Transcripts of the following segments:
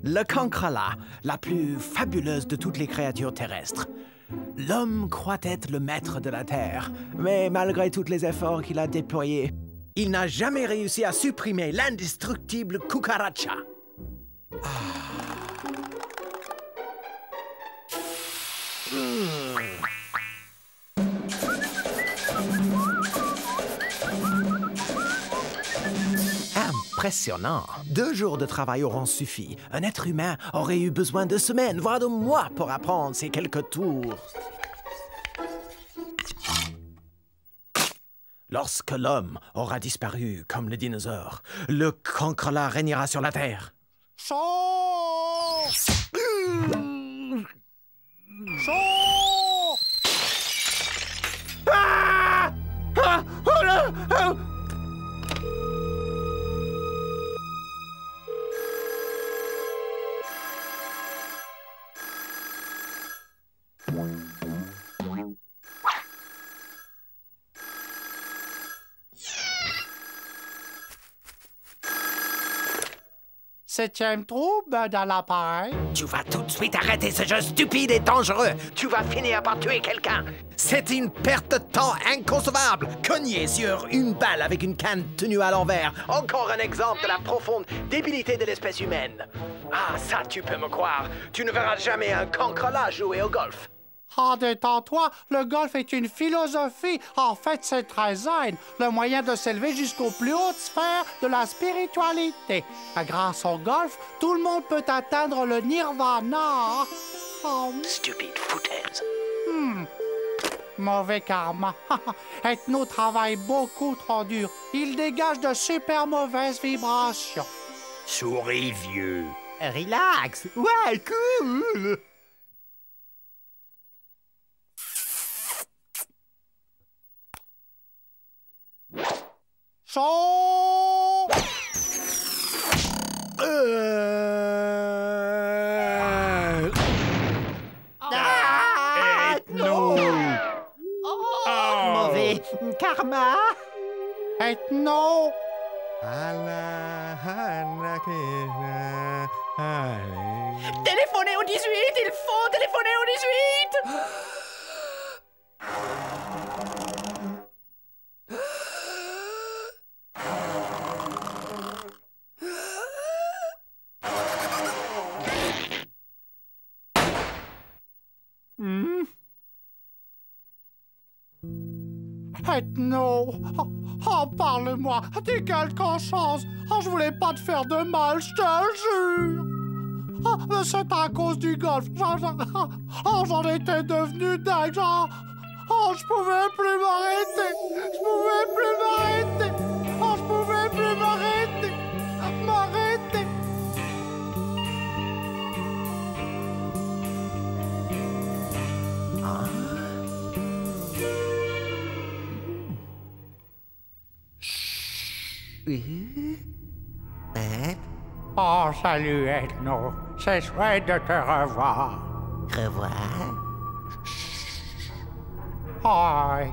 Le cancrela, la plus fabuleuse de toutes les créatures terrestres. L'homme croit être le maître de la Terre, mais malgré tous les efforts qu'il a déployés, il n'a jamais réussi à supprimer l'indestructible cucaracha. Impressionnant. 2 jours de travail auront suffi. Un être humain aurait eu besoin de semaines, voire de mois pour apprendre ces quelques tours. Lorsque l'homme aura disparu comme le dinosaure, le cancrela régnera sur la Terre. Chaud! Chaud! Ah! Ah! Oh là! Oh! Septième trouble dans l'appareil. Tu vas tout de suite arrêter ce jeu stupide et dangereux. Tu vas finir par tuer quelqu'un. C'est une perte de temps inconcevable. Cogner sur une balle avec une canne tenue à l'envers. Encore un exemple de la profonde débilité de l'espèce humaine. Ah, ça, tu peux me croire. Tu ne verras jamais un cancrela jouer au golf. Ah, détends-toi, le golf est une philosophie. En fait, c'est très zen, le moyen de s'élever jusqu'aux plus hautes sphères de la spiritualité. Grâce au golf, tout le monde peut atteindre le nirvana. Oh. Stupide foutaise. Mauvais karma. Ethno travaille beaucoup trop dur. Il dégage de super mauvaises vibrations. Souris, vieux. Relax. Ouais, cool. Chaud! Ethno! Mauvais karma. Ethno! Téléphonez au 18, il faut téléphoner au 18. Ethno! Oh, parle-moi! T'es quelque chose! Oh, je voulais pas te faire de mal, je te jure! Oh, mais c'est à cause du golf! J'en étais devenu dingue! Oh, je pouvais plus m'arrêter! Je pouvais plus m'arrêter! Oh, je pouvais plus m'arrêter! M'arrêter! Oh, salut, Ethno. C'est chouette de te revoir. Revoir. Oh,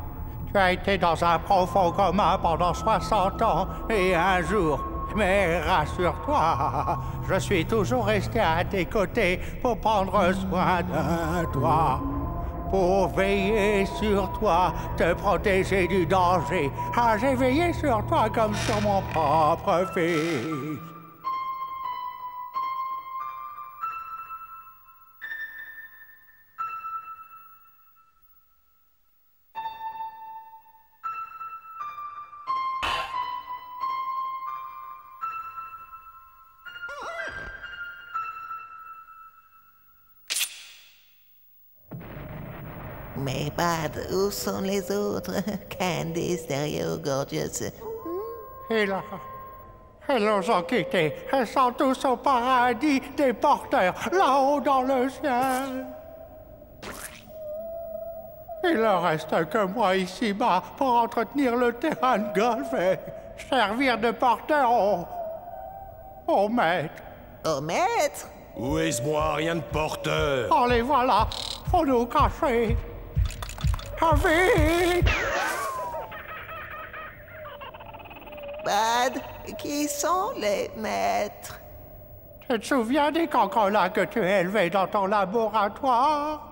tu as été dans un profond coma pendant 60 ans et un jour. Mais rassure-toi, je suis toujours resté à tes côtés pour prendre soin de toi. Pour veiller sur toi, te protéger du danger. Ah, j'ai veillé sur toi comme sur mon propre fils. Mais Bad, où sont les autres? Candy, Stereo, Gorgeous. Ils nous ont quittés. Ils sont tous au paradis des porteurs, là-haut dans le ciel. Il ne reste que moi ici-bas pour entretenir le terrain de golf et servir de porteur au maître. Au maître? Où est-ce moi? Rien de porteur. Oh, les voilà. Faut nous cacher. Vite! Bad! Bud, qui sont les maîtres? Tu te souviens des cancrelats que tu as élevés dans ton laboratoire?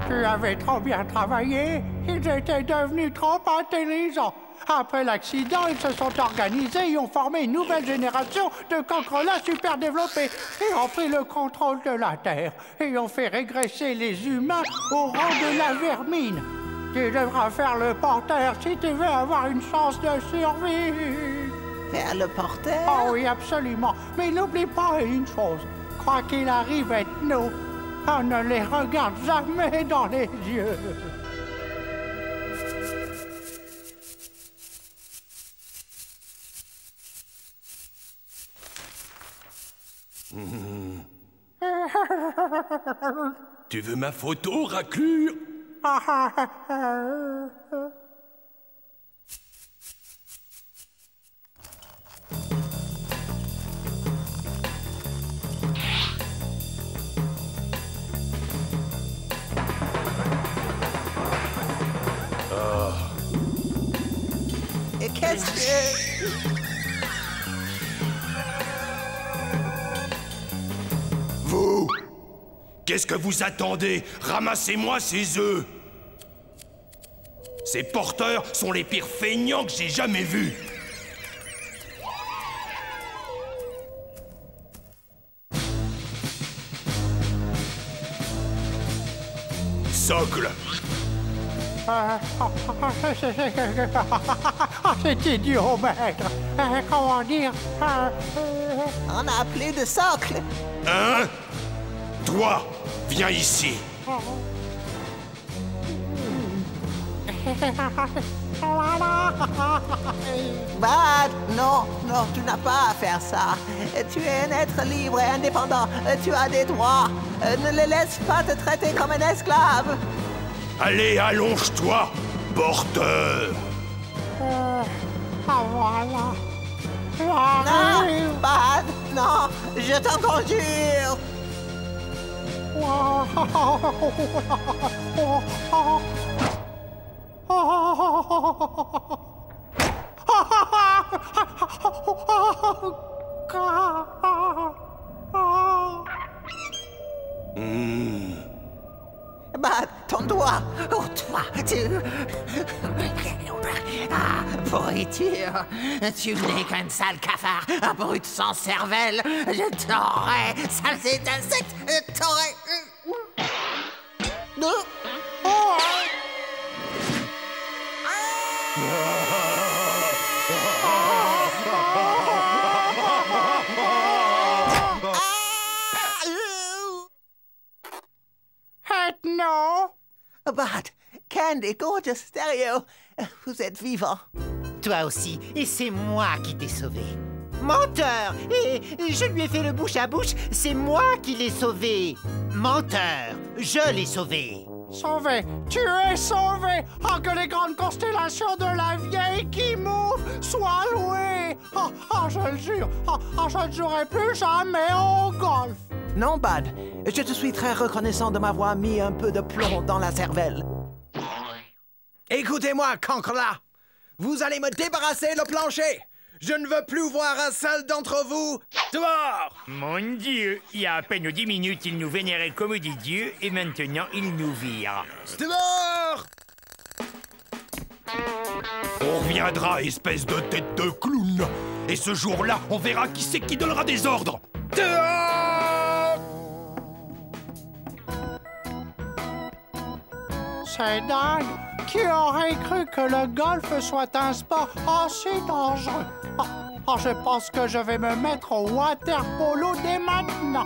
Tu avais trop bien travaillé. Ils étaient devenus trop intelligents. Après l'accident, ils se sont organisés et ont formé une nouvelle génération de cancrelats super développés et ont pris le contrôle de la Terre et ont fait régresser les humains au rang de la vermine. Tu devras faire le porteur si tu veux avoir une chance de survie. Faire le porteur? Oh oui, absolument. Mais n'oublie pas une chose. Quoi qu'il arrive avec nous, on ne les regarde jamais dans les yeux. Tu veux ma photo, raclure? Et qu'est-ce que... Vous! Qu'est-ce que vous attendez? Ramassez-moi ces œufs! Ces porteurs sont les pires feignants que j'ai jamais vus! Socle! C'est idiot, maître. Comment dire? On a plus de socle. Hein? Toi, viens ici! Bud, non, non, tu n'as pas à faire ça. Tu es un être libre et indépendant. Tu as des droits. Ne les laisse pas te traiter comme un esclave. Allez, allonge-toi, porteur! Voilà. Non, Bud, non, je t'en conjure. Bud, ton doigt. Oh, toi, tu... Ah, pourriture! Tu n'es qu'un sale cafard, un brute sans cervelle! Je t'aurais, saleté d'insecte, t'aurais... Non. Bud, Candy, Gorgeous, Stereo, vous êtes vivants. Toi aussi, et c'est moi qui t'ai sauvé. Menteur! Et je lui ai fait le bouche à bouche, c'est moi qui l'ai sauvé. Menteur, je l'ai sauvé. Sauvé, tu es sauvé. Oh, que les grandes constellations de la vieille qui move soient louées. Oh, je le jure, je ne jouerai plus jamais au golf. Non, Bud, je te suis très reconnaissant de m'avoir mis un peu de plomb dans la cervelle. Écoutez-moi, cancrelats! Vous allez me débarrasser le plancher! Je ne veux plus voir un seul d'entre vous dehors! Mon Dieu, il y a à peine 10 minutes, il nous vénérait comme des dieux et maintenant il nous vire. Dehors! On reviendra, espèce de tête de clown! Et ce jour-là, on verra qui c'est qui donnera des ordres! Dehors! C'est dingue. Qui aurait cru que le golf soit un sport aussi dangereux? Je pense que je vais me mettre au water polo dès maintenant.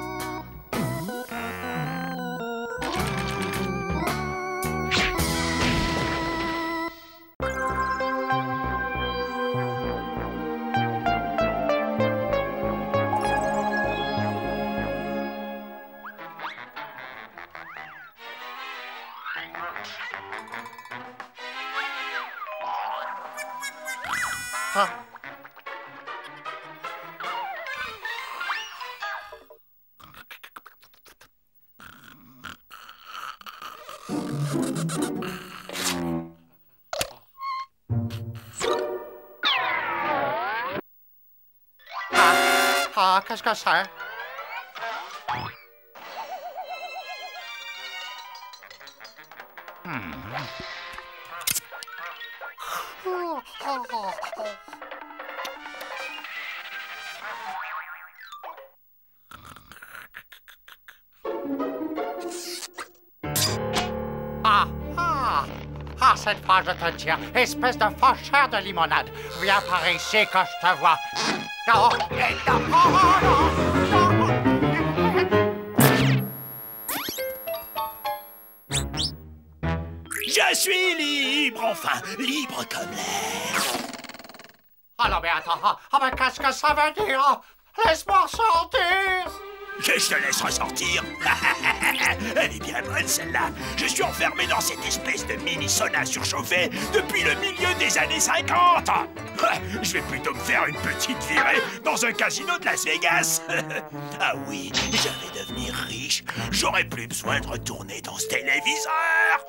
Ah, qu'est-ce que c'est? Ah, cette fois, je te tiens, espèce de faucheur de limonade. Viens par ici que je te vois. Non, Je suis libre, enfin, libre comme l'air. Ah non, mais attends, mais qu'est-ce que ça veut dire? Laisse-moi sortir! Je te laisse ressortir. Elle est bien bonne, celle-là. Je suis enfermé dans cette espèce de mini-sauna surchauffé depuis le milieu des années 50. Je vais plutôt me faire une petite virée dans un casino de Las Vegas. Ah oui, je vais devenir riche. J'aurai plus besoin de retourner dans ce téléviseur.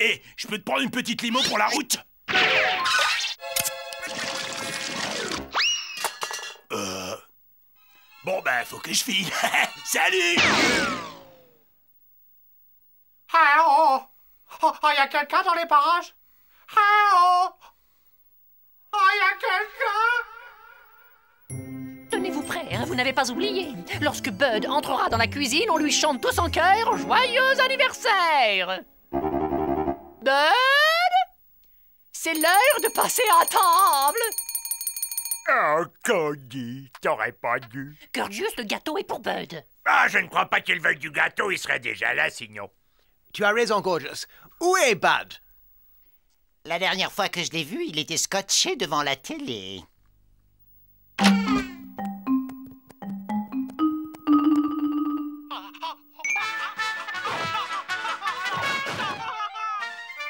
Et je peux te prendre une petite limo pour la route? Bon, ben, faut que je file. Salut! Ah oh! Oh, y a quelqu'un dans les parages? Ah oh! Oh, y a quelqu'un? Tenez-vous prêts, hein, vous n'avez pas oublié. Lorsque Bud entrera dans la cuisine, on lui chante tous en chœur « Joyeux anniversaire !» Bud, c'est l'heure de passer à table. Oh, Cody, t'aurais pas dû. Gorgeous, le gâteau est pour Bud. Ah, je ne crois pas qu'il veuille du gâteau, il serait déjà là sinon. Tu as raison, Gorgeous. Où est Bud? La dernière fois que je l'ai vu, il était scotché devant la télé.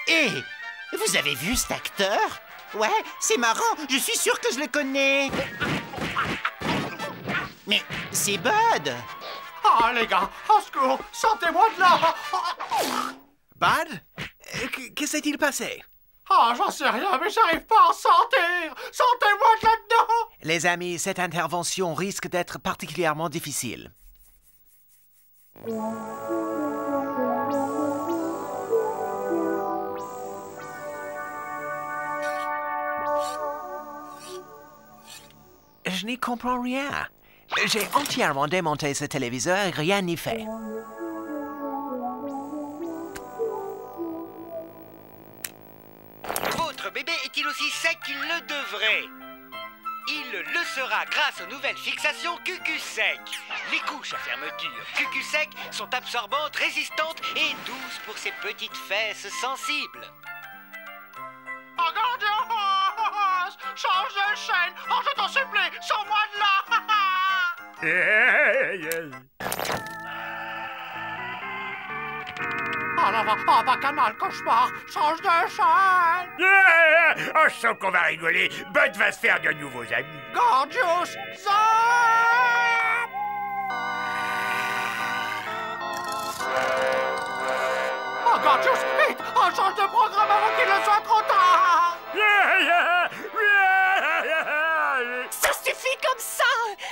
Hé, vous avez vu cet acteur? Ouais, c'est marrant, je suis sûr que je le connais. Mais c'est Bud. Ah, les gars, au secours, sortez-moi de là! Bud? Que s'est-il passé? Ah, j'en sais rien, mais j'arrive pas à en sortir! Sortez-moi de là-dedans! Les amis, cette intervention risque d'être particulièrement difficile. Je n'y comprends rien. J'ai entièrement démonté ce téléviseur et rien n'y fait. Votre bébé est-il aussi sec qu'il le devrait? Il le sera grâce aux nouvelles fixations Cucu-Sec. Les couches à fermeture Cucu-Sec sont absorbantes, résistantes et douces pour ses petites fesses sensibles. Oh, Gorgeous! Change de chaîne! Oh, je t'en supplie! Sors-moi de là! Oh là là! Oh, bacchanal, cauchemar! Change de chaîne! Oh, je sens qu'on va rigoler. Bud va se faire de nouveaux amis. Gorgeous! Zap! Oh, Gorgeous! Vite! On change de programme avant qu'il ne soit trop tard! Ça suffit comme ça!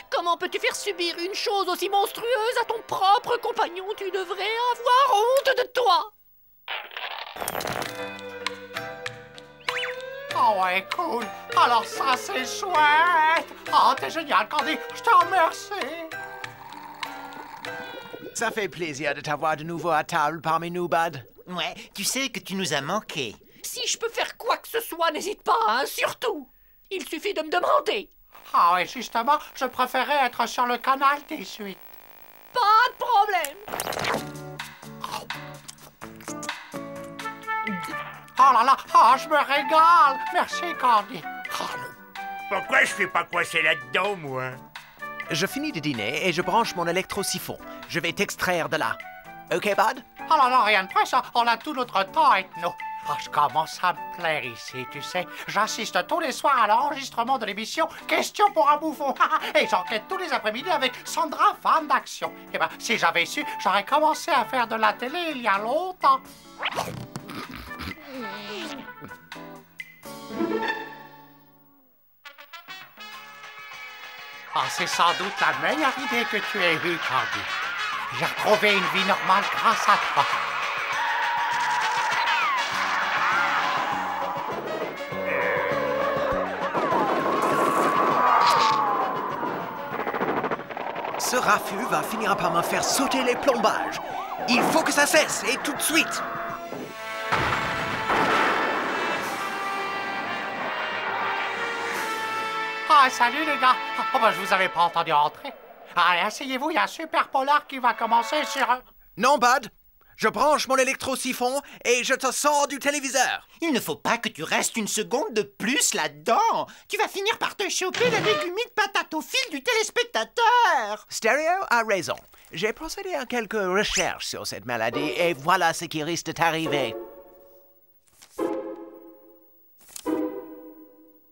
Comment peux-tu faire subir une chose aussi monstrueuse à ton propre compagnon? Tu devrais avoir honte de toi! Oh ouais, cool! Alors ça, c'est chouette! Oh, t'es génial, Candy! Je te remercie! Ça fait plaisir de t'avoir de nouveau à table parmi nous, Bud. Ouais, tu sais que tu nous as manqué. Si je peux faire quoi que ce soit, n'hésite pas, hein, surtout! Il suffit de me demander. Ah oui, justement, je préférais être sur le canal des suites. Pas de problème. Oh là là, oh, je me régale. Merci, Candy. Pourquoi je fais pas coincer là-dedans, moi? Je finis de dîner et je branche mon électrosiphon. Je vais t'extraire de là. OK, Bud? Oh là là, rien de près, ça. On a tout notre temps avec nous. Oh, je commence à me plaire ici, tu sais. J'assiste tous les soirs à l'enregistrement de l'émission Question pour un bouffon. Et j'enquête tous les après-midi avec Sandra, femme d'action. Eh ben, si j'avais su, j'aurais commencé à faire de la télé il y a longtemps. Ah, c'est sans doute la meilleure idée que tu aies eue, Candy. J'ai retrouvé une vie normale grâce à toi. Ce raffut va finir par me faire sauter les plombages. Il faut que ça cesse, et tout de suite. Ah, salut les gars. Oh, ben, je vous avais pas entendu entrer. Allez, asseyez-vous, il y a un super polar qui va commencer sur... Non, Bud. Je branche mon électro-siphon et je te sors du téléviseur. Il ne faut pas que tu restes une seconde de plus là-dedans. Tu vas finir par te choper la légumite patatophile du téléspectateur. Stereo a raison. J'ai procédé à quelques recherches sur cette maladie et voilà ce qui risque de t'arriver.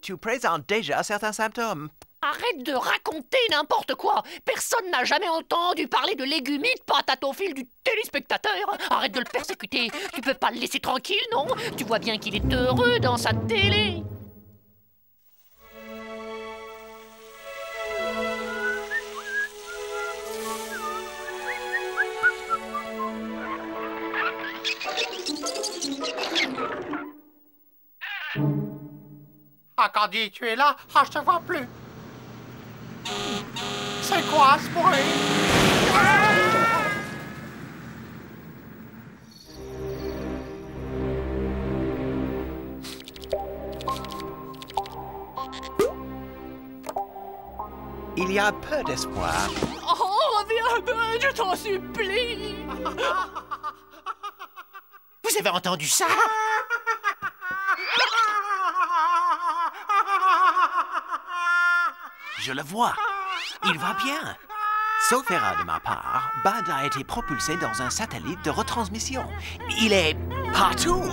Tu présentes déjà certains symptômes. Arrête de raconter n'importe quoi. Personne n'a jamais entendu parler de légumite patatophile du téléspectateur. Arrête de le persécuter. Tu peux pas le laisser tranquille, non? Tu vois bien qu'il est heureux dans sa télé. Ah, Candy, tu es là? Ah, je te vois plus. C'est quoi ce bruit? Il y a peu d'espoir. Oh, reviens, Bud, je t'en supplie. Vous avez entendu ça? Je le vois. Il va bien. Sauf erreur de ma part, Bud a été propulsé dans un satellite de retransmission. Il est partout.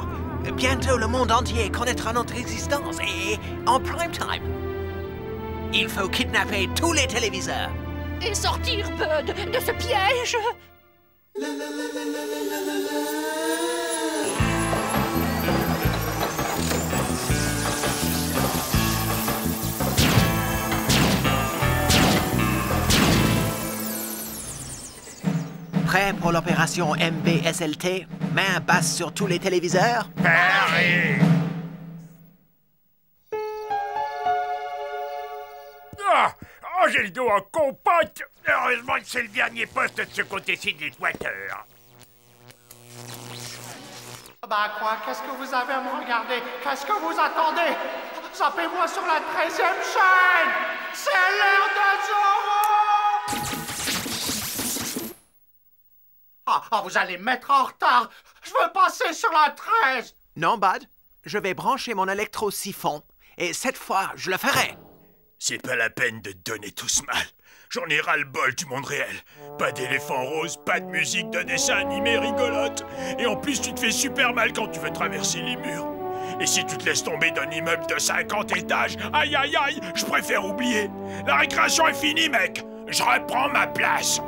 Bientôt, le monde entier connaîtra notre existence et en prime time. Il faut kidnapper tous les téléviseurs. Et sortir, Bud, de ce piège. Prêt pour l'opération MBSLT? Main basse sur tous les téléviseurs? Harry! Ah! Oh, j'ai le dos en compote! Heureusement que c'est le dernier poste de ce côté-ci de l'équateur. Bah quoi, qu'est-ce que vous avez à me regarder? Qu'est-ce que vous attendez? Zappez-moi sur la 13e chaîne! C'est l'heure de Zorro! Ah, vous allez me mettre en retard! Je veux passer sur la 13! Non, Bud. Je vais brancher mon électro-siphon et cette fois, je le ferai. C'est pas la peine de te donner tout ce mal. J'en ai ras-le-bol du monde réel. Pas d'éléphant rose, pas de musique de dessin animé rigolote. Et en plus, tu te fais super mal quand tu veux traverser les murs. Et si tu te laisses tomber d'un immeuble de 50 étages, aïe aïe aïe, je préfère oublier. La récréation est finie, mec. Je reprends ma place.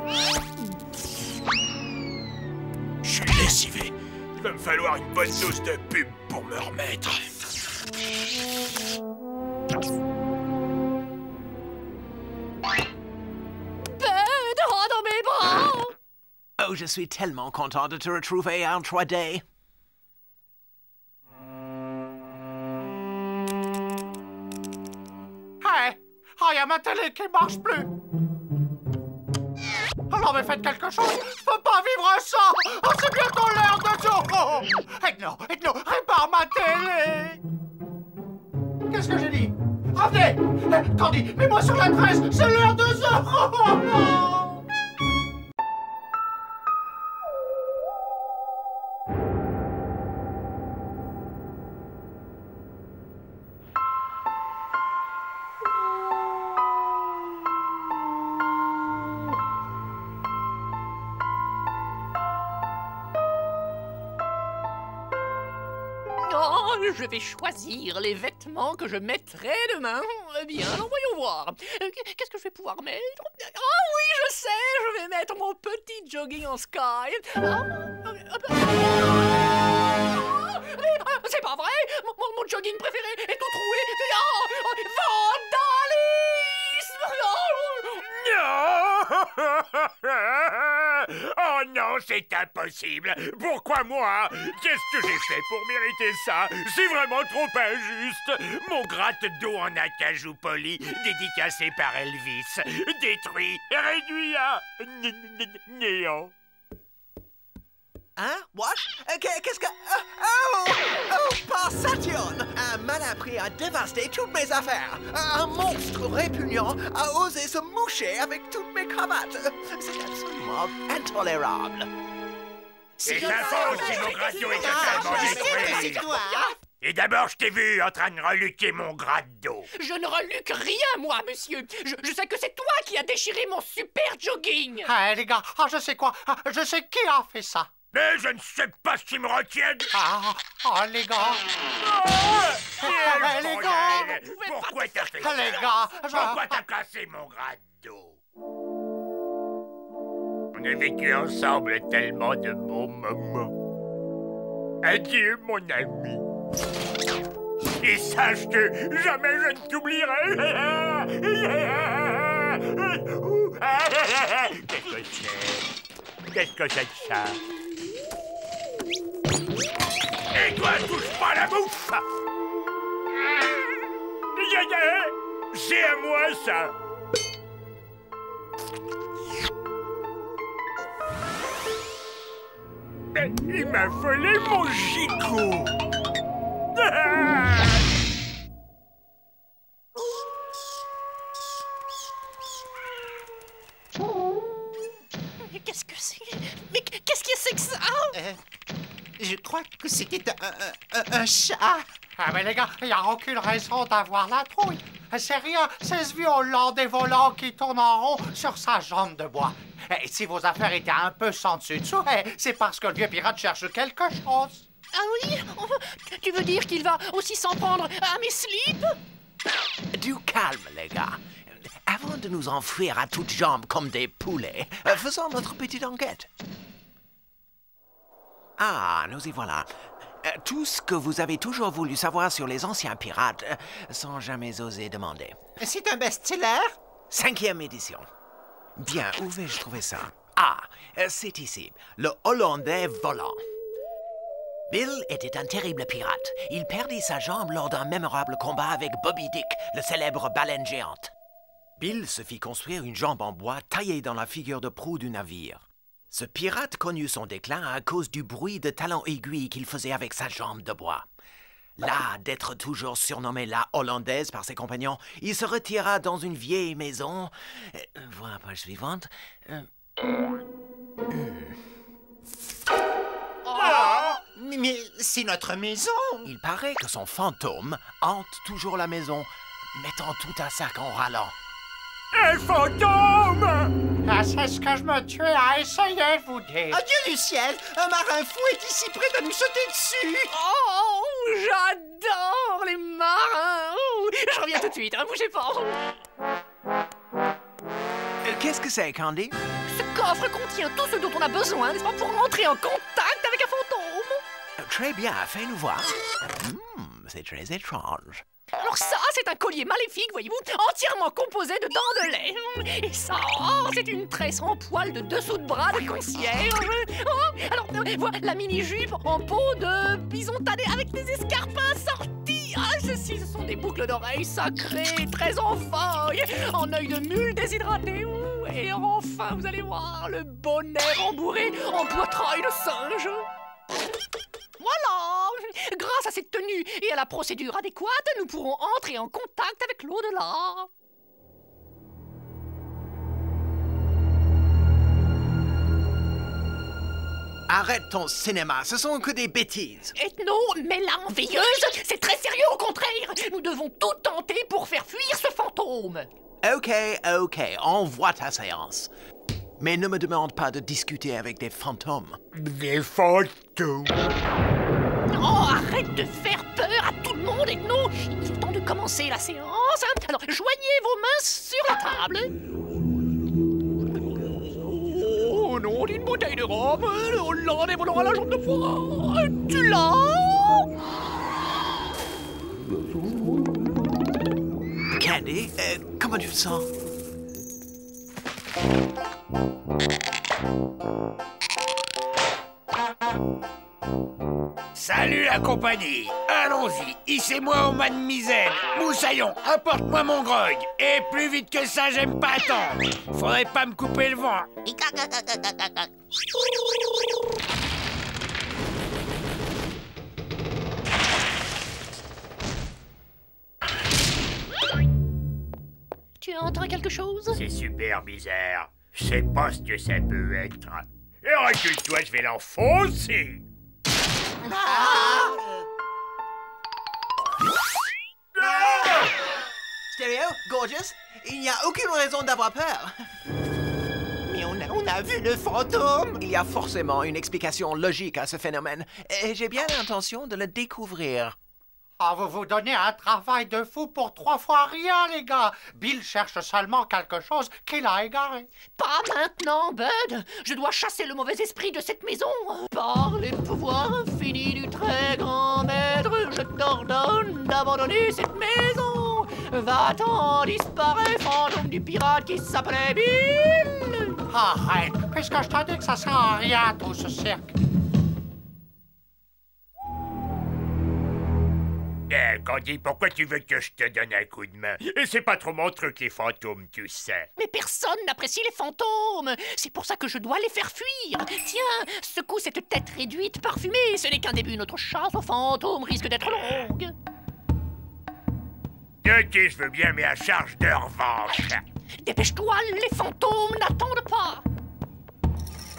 Je suis lessivé. Il va me falloir une bonne dose de pub pour me remettre. Bud, oh, dans mes bras. Oh, je suis tellement content de te retrouver en 3D. Hey! Oh, il y a ma télé qui marche plus! Alors, mais faites quelque chose! Je peux pas vivre sans! Oh, c'est bientôt l'heure de Zorro! Edno, répare ma télé! Qu'est-ce que j'ai dit? Revenez! Candy, mets-moi sur la 13! C'est l'heure de Zorro! Oh, non! je vais choisir les vêtements que je mettrai demain. Bien, alors voyons voir. Qu'est-ce que je vais pouvoir mettre? Ah oui, je sais, je vais mettre mon petit jogging en sky. C'est pas vrai, mon jogging préféré est tout troué. Vandalisme! Oh non, c'est impossible. Pourquoi moi? Qu'est-ce que j'ai fait pour mériter ça? C'est vraiment trop injuste. Mon gratte-dos en acajou poli, dédicacé par Elvis, détruit, réduit à néant. Hein? What? Qu'est-ce que... Oh, par Saturne! Un malappris a dévasté toutes mes affaires. Un monstre répugnant a osé se moucher avec toutes mes cravates. C'est absolument intolérable. C'est ta faute si mon gratte-dos est totalement détruit. Et d'abord, je t'ai vu en train de reluquer mon gratte-dos. Je ne reluque rien, moi, monsieur. Je sais que c'est toi qui as déchiré mon super jogging. Hey, les gars, je sais quoi? Je sais qui a fait ça. Mais je ne sais pas ce qui me retienne. Les gars. Les gars. Pourquoi t'as fait ça? Les gars, Pourquoi t'as cassé mon gratte-dos? On a vécu ensemble tellement de beaux moments. Adieu, mon ami. Et sache que jamais je ne t'oublierai. Qu'est-ce que c'est que ça? Et toi, touche pas la bouffe! C'est à moi, ça! Il m'a volé mon gigot! Qu'est-ce que c'est? Mais qu'est-ce que c'est que ça? Je crois que c'était un chat. Mais les gars, il n'y a aucune raison d'avoir la trouille. C'est rien, c'est ce vieux Hollandais volant qui tourne en rond sur sa jambe de bois. Et si vos affaires étaient un peu sans dessus-dessous, c'est parce que le vieux pirate cherche quelque chose. Ah oui? Tu veux dire qu'il va aussi s'en prendre à mes slips? Du calme, les gars. Avant de nous enfuir à toutes jambes comme des poulets, faisons notre petite enquête. Ah, nous y voilà. Tout ce que vous avez toujours voulu savoir sur les anciens pirates, sans jamais oser demander. C'est un best-seller? 5e édition. Bien, où vais-je trouver ça? Ah, c'est ici. Le Hollandais volant. Bill était un terrible pirate. Il perdit sa jambe lors d'un mémorable combat avec Bobby Dick, le célèbre baleine géante. Bill se fit construire une jambe en bois taillée dans la figure de proue du navire. Ce pirate connut son déclin à cause du bruit de talons aiguilles qu'il faisait avec sa jambe de bois. Las d'être toujours surnommé la Hollandaise par ses compagnons, il se retira dans une vieille maison. Voilà la page suivante. Mais c'est notre maison. Il paraît que son fantôme hante toujours la maison, mettant tout à sac en râlant. Un fantôme! C'est ce que je me tuais à essayer de vous dire. Oh Dieu du ciel, un marin fou est ici près de nous sauter dessus. Oh, j'adore les marins. Je reviens tout de suite, bougez pas. Qu'est-ce que c'est, Candy? Ce coffre contient tout ce dont on a besoin, n'est-ce pas, pour entrer en contact avec un fantôme. Très bien, fais-nous voir. C'est très étrange. Alors ça, c'est un collier maléfique, voyez-vous, entièrement composé de dents de lait. Et ça, c'est une tresse en poil de dessous de bras de concierge. Alors, voilà la mini-jupe en peau de bison tanné avec des escarpins sortis. Ceci, ce sont des boucles d'oreilles sacrées, très en feuille, en œil de mule déshydraté. Et enfin, vous allez voir, le bonnet rembourré en poitrail de singe. Voilà! Grâce à cette tenue et à la procédure adéquate, nous pourrons entrer en contact avec l'au-delà. Arrête ton cinéma, ce sont que des bêtises. Et non, mais là, en veilleuse, c'est très sérieux au contraire. Nous devons tout tenter pour faire fuir ce fantôme. Ok, envoie ta séance. Mais ne me demande pas de discuter avec des fantômes. Des fantômes? Oh, arrête de faire peur nom des noms, il est temps de commencer la séance. Alors, joignez vos mains sur la table. Au nom d'une bouteille de rhum, le Hollandais volant à la jambe de bois. Tu l'as? Candy, comment tu te sens? Salut la compagnie. Allons-y, hissez-moi au mademoiselle. Moussaillon, apporte-moi mon grog. Et plus vite que ça, j'aime pas attendre. Faudrait pas me couper le vent. Tu entends quelque chose? C'est super bizarre. Je sais pas ce que ça peut être. Et recule-toi, je vais l'enfoncer. Stereo, Gorgeous, il n'y a aucune raison d'avoir peur. Mais on a vu le fantôme. Il y a forcément une explication logique à ce phénomène, et j'ai bien l'intention de le découvrir. Ah, vous vous donnez un travail de fou pour 3 fois rien, les gars. Bill cherche seulement quelque chose qu'il a égaré. Pas maintenant, Bud. Je dois chasser le mauvais esprit de cette maison. Par les pouvoirs infinis du très grand maître, je t'ordonne d'abandonner cette maison. Va-t'en, disparaît, fantôme du pirate qui s'appelait Bill. Arrête, puisque je t'ai dit que ça sert à rien, tout ce cirque. Candy, pourquoi tu veux que je te donne un coup de main? Et c'est pas trop mon truc, les fantômes, tu sais. Mais personne n'apprécie les fantômes. C'est pour ça que je dois les faire fuir. Tiens, secoue cette tête réduite, parfumée. Ce n'est qu'un début. Notre chasse aux fantômes risque d'être longue. Ok, je veux bien, mais à charge de revanche. Dépêche-toi, les fantômes n'attendent pas.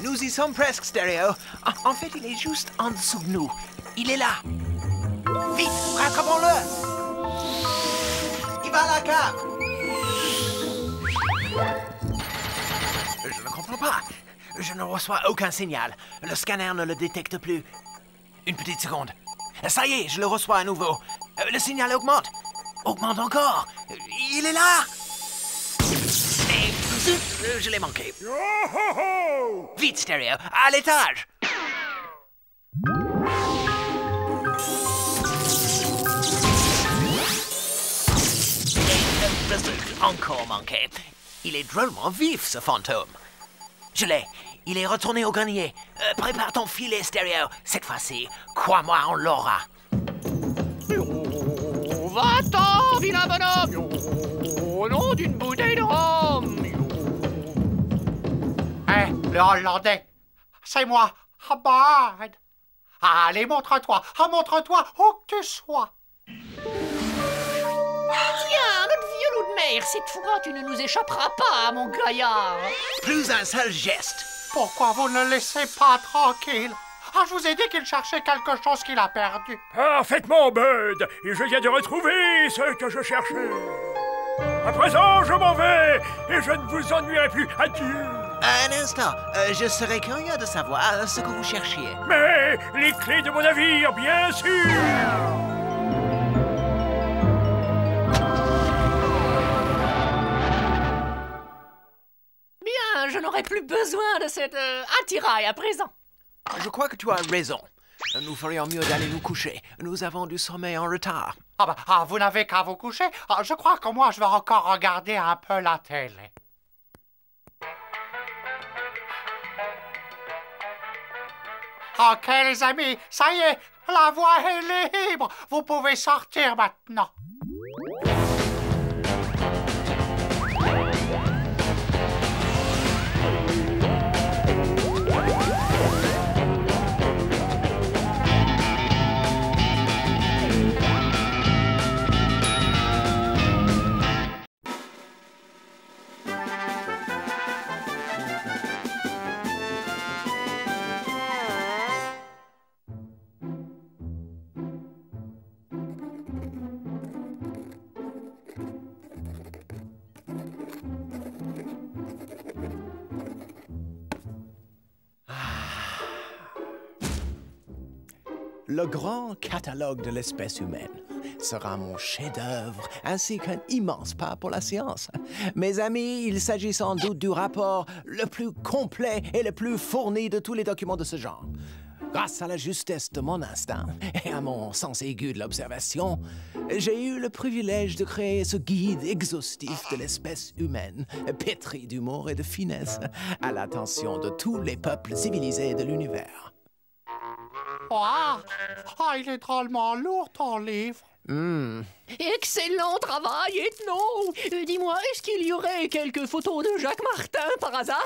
Nous y sommes presque, Stereo. En fait, il est juste en dessous de nous. Il est là. Vite, rattrapons-le! Il va à la cave! Je ne comprends pas. Je ne reçois aucun signal. Le scanner ne le détecte plus. Une petite seconde. Ça y est, je le reçois à nouveau. Le signal augmente. Augmente encore. Il est là! Et zut, je l'ai manqué. Vite, Stereo, à l'étage! Encore manqué. Il est drôlement vif, ce fantôme. Je l'ai. Il est retourné au grenier. Prépare ton filet, Stereo. Cette fois-ci, crois-moi, on l'aura. Va-t'en, vilain bonhomme. Au nom d'une bouteille de rhum. Hein, le Hollandais, c'est moi, Bud. Allez, montre-toi, montre-toi où que tu sois. Tiens, notre vieux loup de mer, cette fois tu ne nous échapperas pas, mon gaillard. Plus un seul geste. Pourquoi vous ne le laissez pas tranquille? Ah, je vous ai dit qu'il cherchait quelque chose qu'il a perdu. Parfaitement, Bud. Et je viens de retrouver ce que je cherchais. À présent, je m'en vais et je ne vous ennuierai plus. Adieu. Un instant, je serais curieux de savoir ce que vous cherchiez. Mais les clés de mon navire, bien sûr. Bien, je n'aurai plus besoin de cette attirail à présent. Je crois que tu as raison. Nous ferions mieux d'aller nous coucher. Nous avons du sommeil en retard. Vous n'avez qu'à vous coucher. Je crois que moi, je vais encore regarder un peu la télé. OK, les amis, ça y est, la voie est libre. Vous pouvez sortir maintenant. Le grand catalogue de l'espèce humaine. sera mon chef-d'œuvre, ainsi qu'un immense pas pour la science. Mes amis, il s'agit sans doute du rapport le plus complet et le plus fourni de tous les documents de ce genre. Grâce à la justesse de mon instinct et à mon sens aigu de l'observation, j'ai eu le privilège de créer ce guide exhaustif de l'espèce humaine, pétri d'humour et de finesse, à l'attention de tous les peuples civilisés de l'univers. Il est drôlement lourd, ton livre. Excellent travail, Ethno. Dis-moi, est-ce qu'il y aurait quelques photos de Jacques Martin par hasard?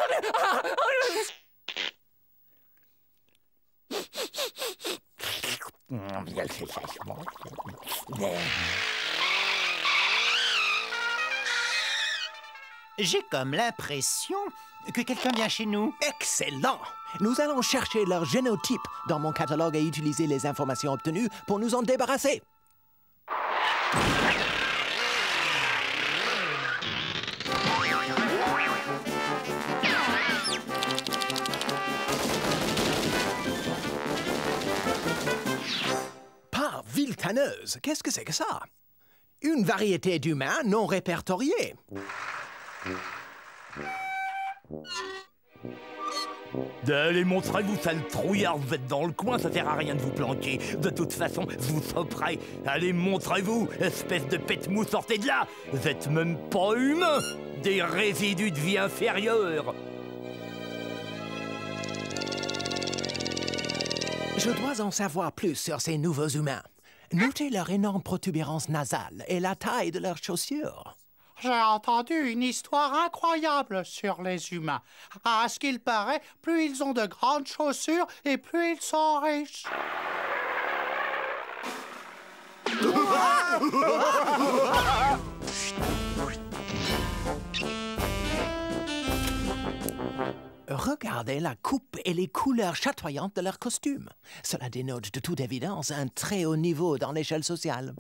J'ai comme l'impression que quelqu'un vient chez nous. Excellent! Nous allons chercher leur génotype dans mon catalogue et utiliser les informations obtenues pour nous en débarrasser. Par Viltaneuse, qu'est-ce que c'est que ça? Une variété d'humains non répertoriés. Allez, montrez-vous, sale trouillard, vous êtes dans le coin, ça sert à rien de vous planquer. De toute façon, vous choperez. Allez, montrez-vous, espèce de pète-mou, sortez de là. Vous êtes même pas humain, des résidus de vie inférieure. Je dois en savoir plus sur ces nouveaux humains. Notez leur énorme protubérance nasale et la taille de leurs chaussures. J'ai entendu une histoire incroyable sur les humains. À ce qu'il paraît, plus ils ont de grandes chaussures et plus ils sont riches. Regardez la coupe et les couleurs chatoyantes de leurs costumes. Cela dénote de toute évidence un très haut niveau dans l'échelle sociale.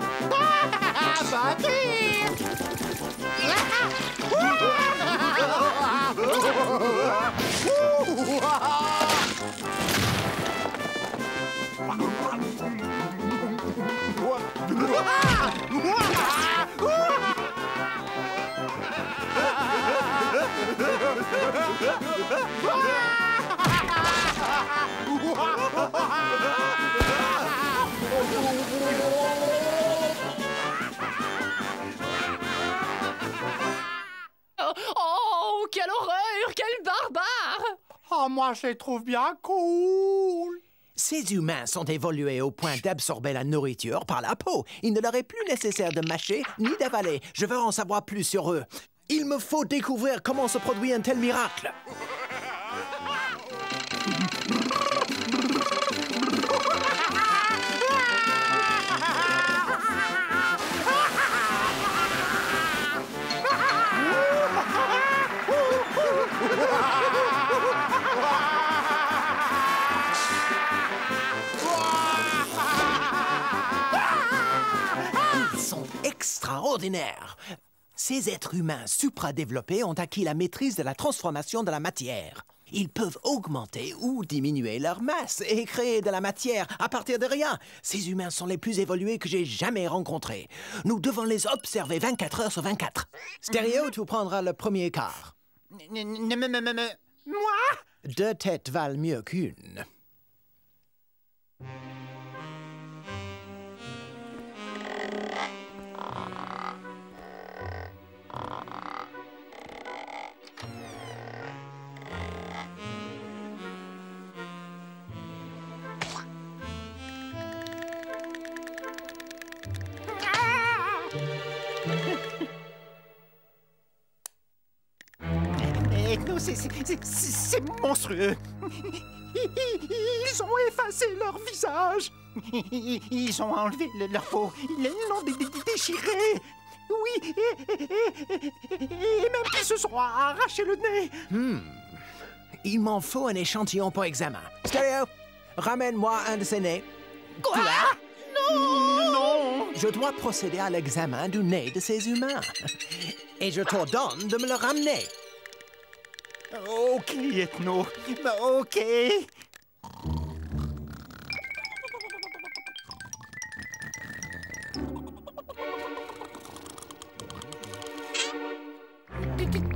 Oh, quelle horreur, quel barbare! Oh, moi, je les trouve bien cool. Ces humains sont évolués au point d'absorber la nourriture par la peau. Il ne leur est plus nécessaire de mâcher ni d'avaler. Je veux en savoir plus sur eux. Il me faut découvrir comment se produit un tel miracle. Ils sont extraordinaires. Ces êtres humains supradéveloppés ont acquis la maîtrise de la transformation de la matière. Ils peuvent augmenter ou diminuer leur masse et créer de la matière à partir de rien. Ces humains sont les plus évolués que j'ai jamais rencontrés. Nous devons les observer 24 heures sur 24. Stéréo, tu prendras le premier quart. Moi? 2 têtes valent mieux qu'une. C'est monstrueux. Ils ont effacé leur visage. Ils ont enlevé leur peau. Ils l'ont déchiré. Oui, et même qu'ils se sont arrachés le nez. Il m'en faut un échantillon pour examen. Stéréo, ramène-moi un de ces nez. Quoi? Non. Je dois procéder à l'examen du nez de ces humains. Et je t'ordonne de me le ramener. Ok, Ethno. Ok.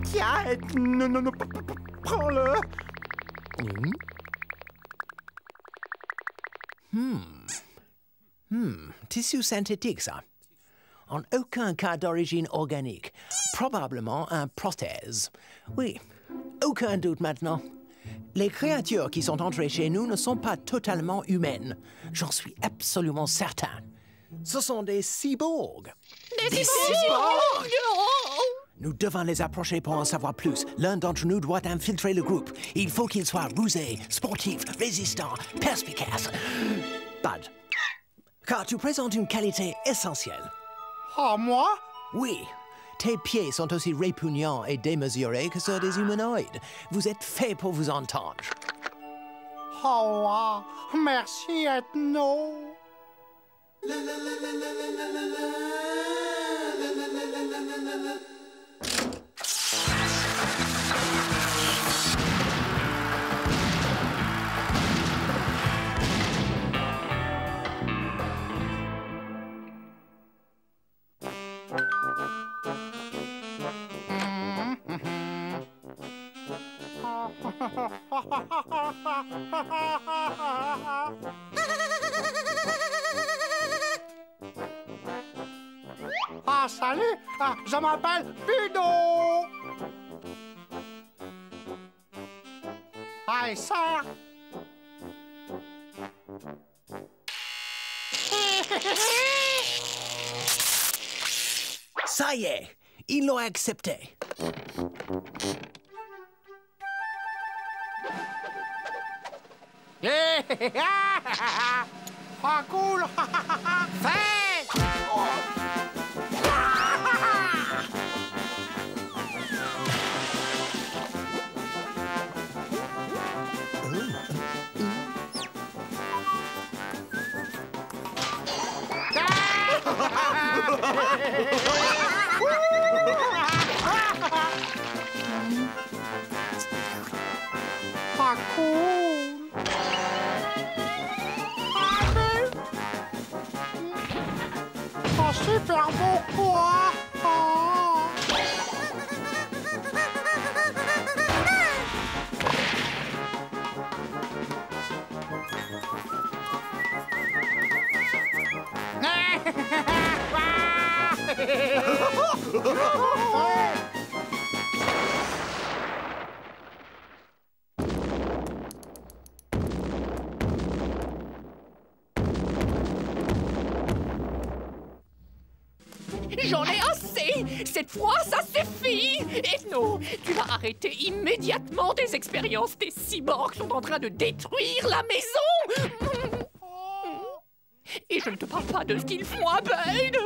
Tiens, non, prends-le. Tissu synthétique, ça. En aucun cas d'origine organique. Probablement un prothèse. Oui, aucun doute maintenant. Les créatures qui sont entrées chez nous ne sont pas totalement humaines. J'en suis absolument certain. Ce sont des cyborgs. Des cyborgs! Nous devons les approcher pour en savoir plus. L'un d'entre nous doit infiltrer le groupe. Il faut qu'il soit rusé, sportif, résistant, perspicace. Bud, car tu présentes une qualité essentielle. Ah, moi? Oui, tes pieds sont aussi répugnants et démesurés que ceux des humanoïdes. Vous êtes fait pour vous entendre. Oh, wow. Merci, Ethno. Ah, salut! Ah, je m'appelle Fido! Hey, sœur! Ça y est, ils l'ont accepté. Ah, cool! Fait! Ah, cool! Ah, super beau quoi! Ah. J'en ai assez! Cette fois, ça suffit! Ethno, tu vas arrêter immédiatement tes expériences. Tes cyborgs sont en train de détruire la maison! Et je ne te parle pas de ce qu'ils font à Bud!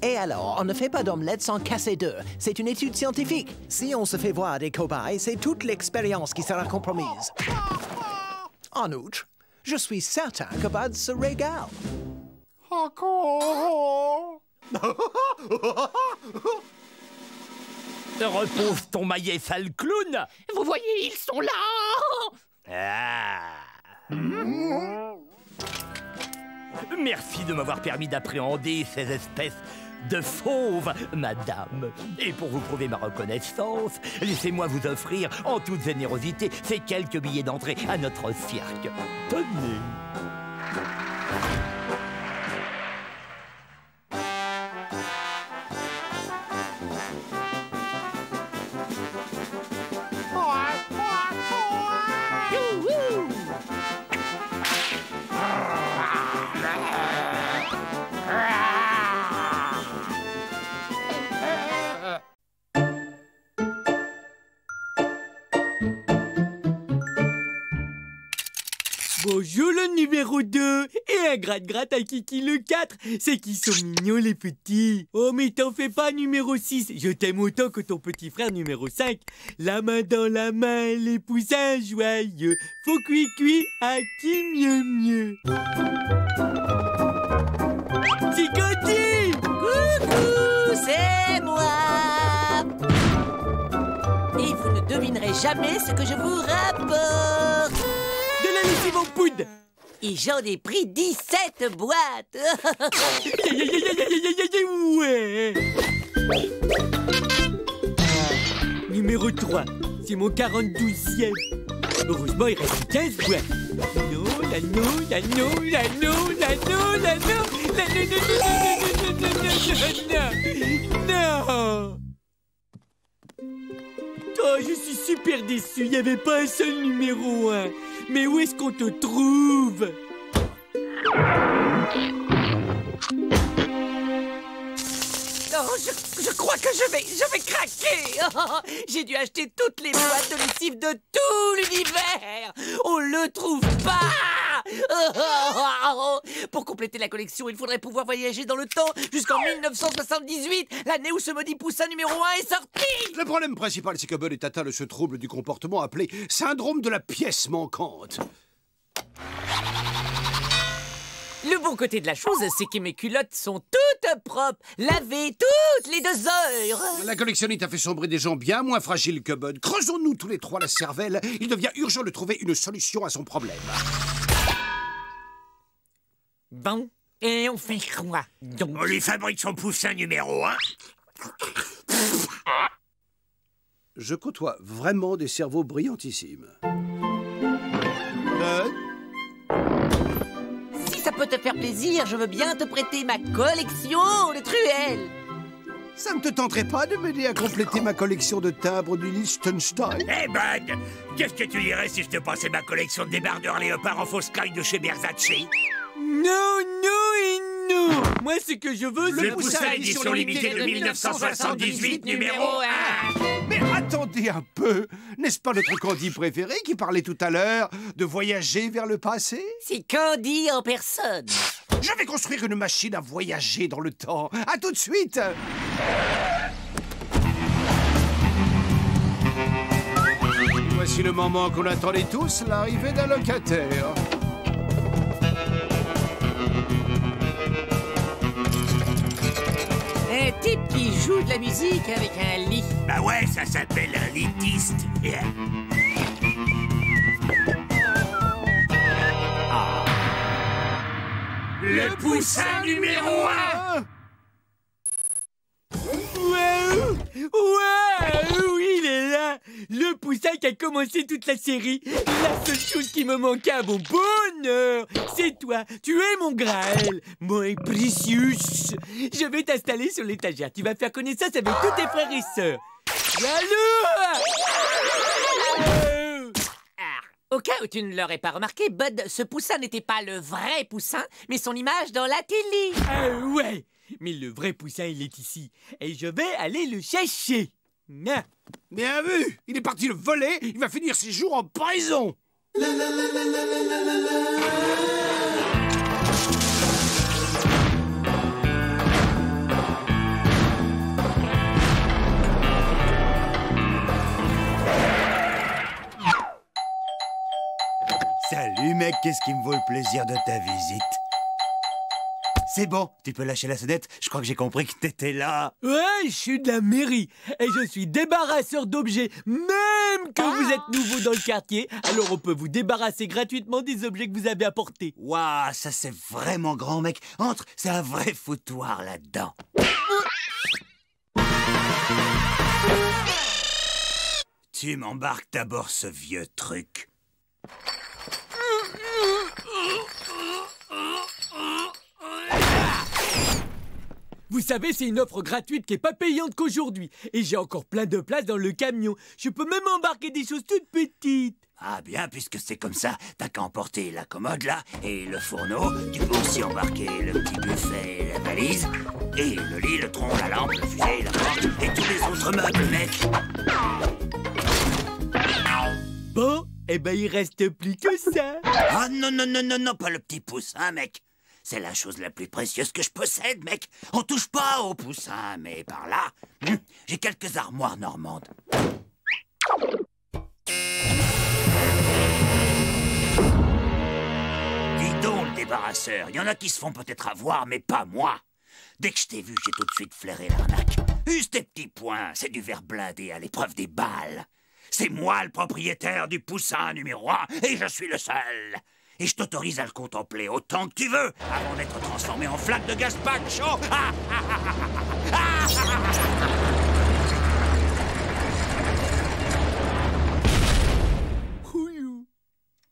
Et alors, on ne fait pas d'omelette sans casser d'œufs. C'est une étude scientifique. Si on se fait voir des cobayes, c'est toute l'expérience qui sera compromise. En outre, je suis certain que Bud se régale. Encore! Repose ton maillet, sale clown! Vous voyez, ils sont là! Ah. Merci de m'avoir permis d'appréhender ces espèces de fauves, madame. Et pour vous prouver ma reconnaissance, laissez-moi vous offrir, en toute générosité, ces quelques billets d'entrée à notre cirque. Tenez. Bonjour le numéro 2 et un gratte-gratte à Kiki le 4. C'est qu'ils sont mignons les petits. Oh mais t'en fais pas numéro 6. Je t'aime autant que ton petit frère numéro 5. La main dans la main, les poussins joyeux. Faut cuit à qui mieux. Tigoti! Coucou, c'est moi. Et vous ne devinerez jamais ce que je vous rapporte. De la lessive en poudre. Et j'en ai pris 17 boîtes. Ouais. numéro 3. C'est mon 42e. Heureusement, il reste 15 boîtes. Non, la non, la non, la non, la non, la non, la non. Oh, je suis super déçu. Il n'y avait pas un seul numéro 1. Mais où est-ce qu'on te trouve? Oh, je crois que je vais craquer. Oh, j'ai dû acheter toutes les boîtes de lessive de tout l'univers. On le trouve pas. Oh, pour compléter la collection, il faudrait pouvoir voyager dans le temps jusqu'en 1978, l'année où ce maudit poussin numéro 1 est sorti. Le problème principal, c'est que Bud est atteint de ce trouble du comportement appelé syndrome de la pièce manquante. Le bon côté de la chose, c'est que mes culottes sont toutes propres, lavées toutes les 2 heures. La collectionnite a fait sombrer des gens bien moins fragiles que Bud. Creusons-nous tous les trois la cervelle. Il devient urgent de trouver une solution à son problème. Bon, et on fait quoi donc? On lui fabrique son poussin numéro 1. Je côtoie vraiment des cerveaux brillantissimes. Si ça peut te faire plaisir, je veux bien te prêter ma collection de truelles. Ça ne te tenterait pas de m'aider à compléter ma collection de timbres du Liechtenstein? Eh Bud, qu'est-ce que tu dirais si je te passais ma collection de débardeurs léopards en fausse caille de chez Versace? Non, non et non. Moi, ce que je veux, Le poussin édition limitée de 1978, numéro 1. Mais attendez un peu. N'est-ce pas notre Candy préféré qui parlait tout à l'heure de voyager vers le passé? C'est Candy en personne. Je vais construire une machine à voyager dans le temps. À tout de suite. Voici le moment qu'on attendait tous, l'arrivée d'un locataire. Un type qui joue de la musique avec un lit. Bah ouais, ça s'appelle un litiste. Le poussin numéro 1. Waouh! Waouh! Il est là! Le poussin qui a commencé toute la série. La seule chose qui me manquait à mon bonheur, c'est toi. Tu es mon Graël, mon précieux. Je vais t'installer sur l'étagère. Tu vas faire connaissance avec tous tes frères et sœurs. Allô! Au cas où tu ne l'aurais pas remarqué, Bud, ce poussin n'était pas le vrai poussin, mais son image dans la télé. Ouais! Mais le vrai poussin, il est ici. Et je vais aller le chercher. Bien vu! Il est parti le voler, il va finir ses jours en prison! Salut mec, qu'est-ce qui me vaut le plaisir de ta visite? C'est bon, tu peux lâcher la sonnette, je crois que j'ai compris que t'étais là. Ouais, je suis de la mairie et je suis débarrasseur d'objets, même que vous êtes nouveau dans le quartier, alors on peut vous débarrasser gratuitement des objets que vous avez apportés. Waouh, ça c'est vraiment grand mec, entre, c'est un vrai foutoir là-dedans. Tu m'embarques d'abord ce vieux truc. Vous savez, c'est une offre gratuite qui est pas payante qu'aujourd'hui. Et j'ai encore plein de place dans le camion. Je peux même embarquer des choses toutes petites. Ah bien, puisque c'est comme ça, t'as qu'à emporter la commode là, et le fourneau. Tu peux aussi embarquer le petit buffet et la valise, et le lit, le tronc, la lampe, le fusée, la porte, et tous les autres meubles, mec. Bon, eh ben il reste plus que ça. Ah non, non, non, non, non, pas le petit poussin, mec. C'est la chose la plus précieuse que je possède, mec. On touche pas au poussin, mais par là, j'ai quelques armoires normandes. Dis donc, le débarrasseur, il y en a qui se font peut-être avoir, mais pas moi. Dès que je t'ai vu, j'ai tout de suite flairé l'arnaque. Use tes petits poings, c'est du verre blindé à l'épreuve des balles. C'est moi le propriétaire du poussin numéro 1, et je suis le seul. Et je t'autorise à le contempler autant que tu veux, avant d'être transformé en flaque de gazpacho.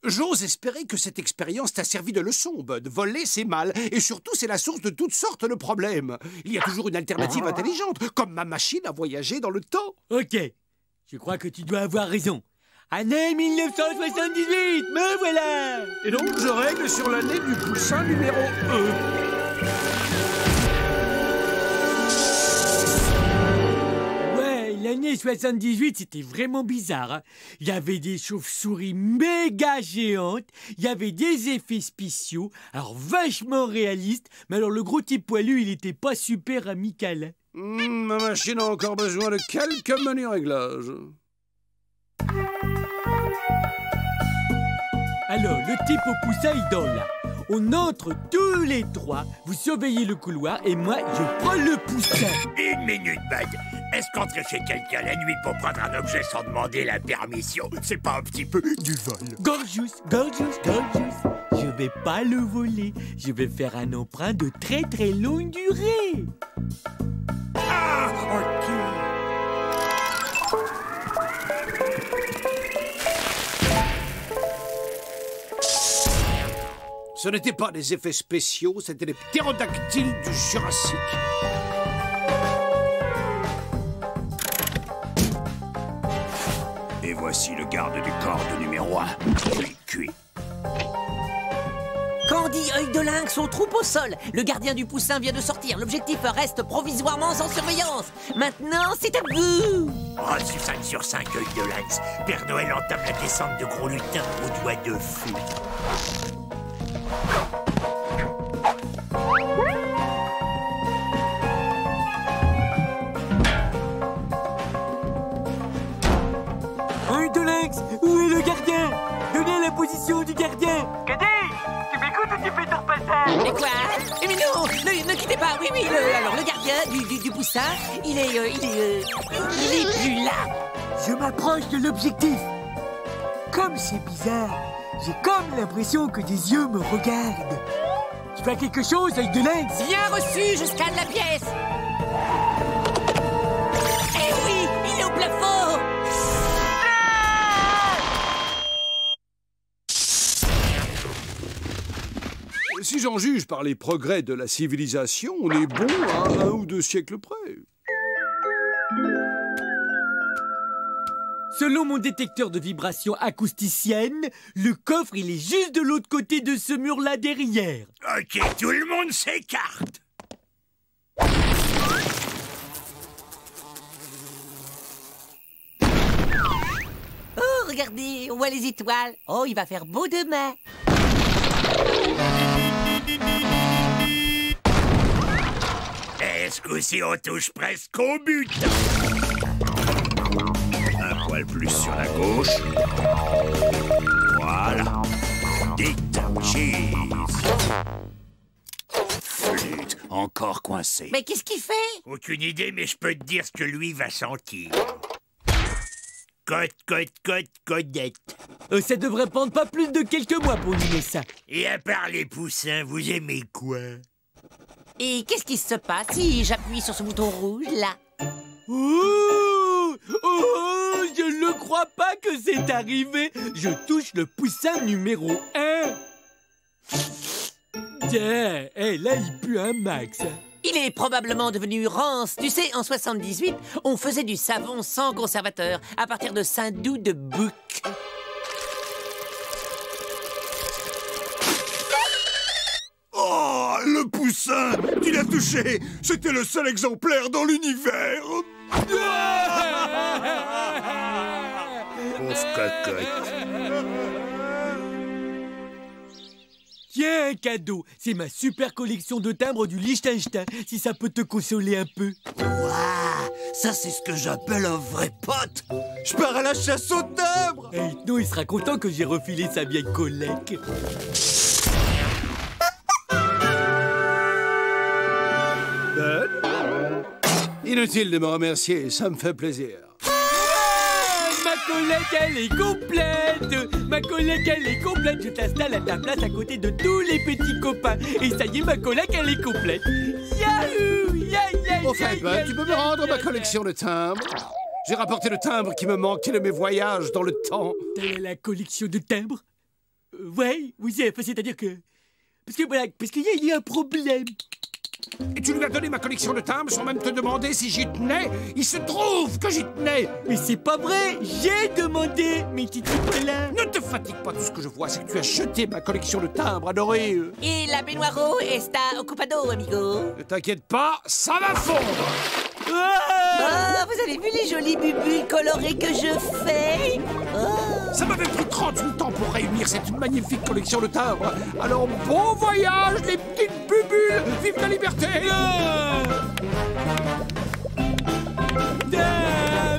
J'ose espérer que cette expérience t'a servi de leçon, Bud. Voler, c'est mal, et surtout, c'est la source de toutes sortes de problèmes. Il y a toujours une alternative intelligente, comme ma machine à voyager dans le temps. Ok, je crois que tu dois avoir raison. Année 1978, me voilà. Et donc, je règle sur l'année du poussin numéro 1. L'année 78, c'était vraiment bizarre. Hein. Il y avait des chauves-souris méga géantes, il y avait des effets spéciaux, alors vachement réalistes, mais alors le gros type poilu, il était pas super amical. Ma machine a encore besoin de quelques menus réglages. Alors, le type au poussin, il dort là. On entre tous les trois, vous surveillez le couloir et moi, je prends le poussin. Une minute, Bud. Est-ce qu'entrer chez quelqu'un la nuit pour prendre un objet sans demander la permission, c'est pas un petit peu du vol? Gorgeous, je vais pas le voler. Je vais faire un emprunt de très très longue durée. Ah, ok. Ce n'étaient pas des effets spéciaux, c'était des ptérodactyles du Jurassique. Et voici le garde du corps de numéro 1. Cuit. Candy, œil de lynx, on troupe au sol. Le gardien du poussin vient de sortir. L'objectif reste provisoirement sans surveillance. Maintenant, c'est à vous. Reçu 5 sur 5, œil de lynx. Père Noël entame la descente de gros lutins aux doigts de feu. Œil de lynx, où est le gardien? Donnez la position du gardien. Caddy, tu m'écoutes ou tu fais ton passage? Mais quoi? Mais non, ne quittez pas. Oui, alors le gardien du poussin, il est plus là. Je m'approche de l'objectif. Comme c'est bizarre, j'ai comme l'impression que des yeux me regardent. Tu fais quelque chose, œil de lynx? Bien reçu, je scanne la pièce. Eh oui, il est au plafond. Si j'en juge par les progrès de la civilisation, on est bon à 1 ou 2 siècles près. Selon mon détecteur de vibrations acousticiennes, le coffre, il est juste de l'autre côté de ce mur-là derrière. Ok, tout le monde s'écarte. Oh, regardez, on voit les étoiles. Oh, il va faire beau demain. Est-ce qu'aussi on touche presque au but? Un poil plus sur la gauche. Voilà. Dites cheese. Flûte, encore coincé. Mais qu'est-ce qu'il fait? Aucune idée, mais je peux te dire ce que lui va sentir. Codette. Ça devrait prendre pas plus de quelques mois pour limer ça. Et à part les poussins, vous aimez quoi? Et qu'est-ce qui se passe si j'appuie sur ce bouton rouge, là? Oh, je ne crois pas que c'est arrivé. Je touche le poussin numéro 1. Tiens, là, il pue un max. Il est probablement devenu rance. Tu sais, en 78, on faisait du savon sans conservateur à partir de saindoux de bouc. Oh, le poussin! Tu l'as touché! C'était le seul exemplaire dans l'univers! Pauvre cocotte. Tiens, un cadeau. C'est ma super collection de timbres du Liechtenstein, si ça peut te consoler un peu. Waouh, ça c'est ce que j'appelle un vrai pote. Je pars à la chasse aux timbres. Et non, il sera content que j'ai refilé sa vieille collègue. Inutile de me remercier, ça me fait plaisir. Ma collègue, elle est complète. Ma collègue, elle est complète. Je t'installe à ta place à côté de tous les petits copains. Et ça y est, ma collègue, elle est complète. Yahoo! Enfin, Bud, tu peux me rendre ma collection de timbres? J'ai rapporté le timbre qui me manquait de mes voyages dans le temps. La collection de timbres? Ouais, oui, c'est-à-dire que... Parce qu'il y a un problème. Et tu lui as donné ma collection de timbres sans même te demander si j'y tenais? Il se trouve que j'y tenais! Mais c'est pas vrai! J'ai demandé, mais tu t'es pas là! Ne te fatigue pas, tout ce que je vois, c'est que tu as jeté ma collection de timbres adorés. Et la baignoire está ocupado, amigo. Ne t'inquiète pas, ça va fondre! Oh, vous avez vu les jolies bulles colorées que je fais? Oh. Ça m'avait pris 38 ans pour réunir cette magnifique collection de timbres. Alors bon voyage, les petites bubules! Vive la liberté!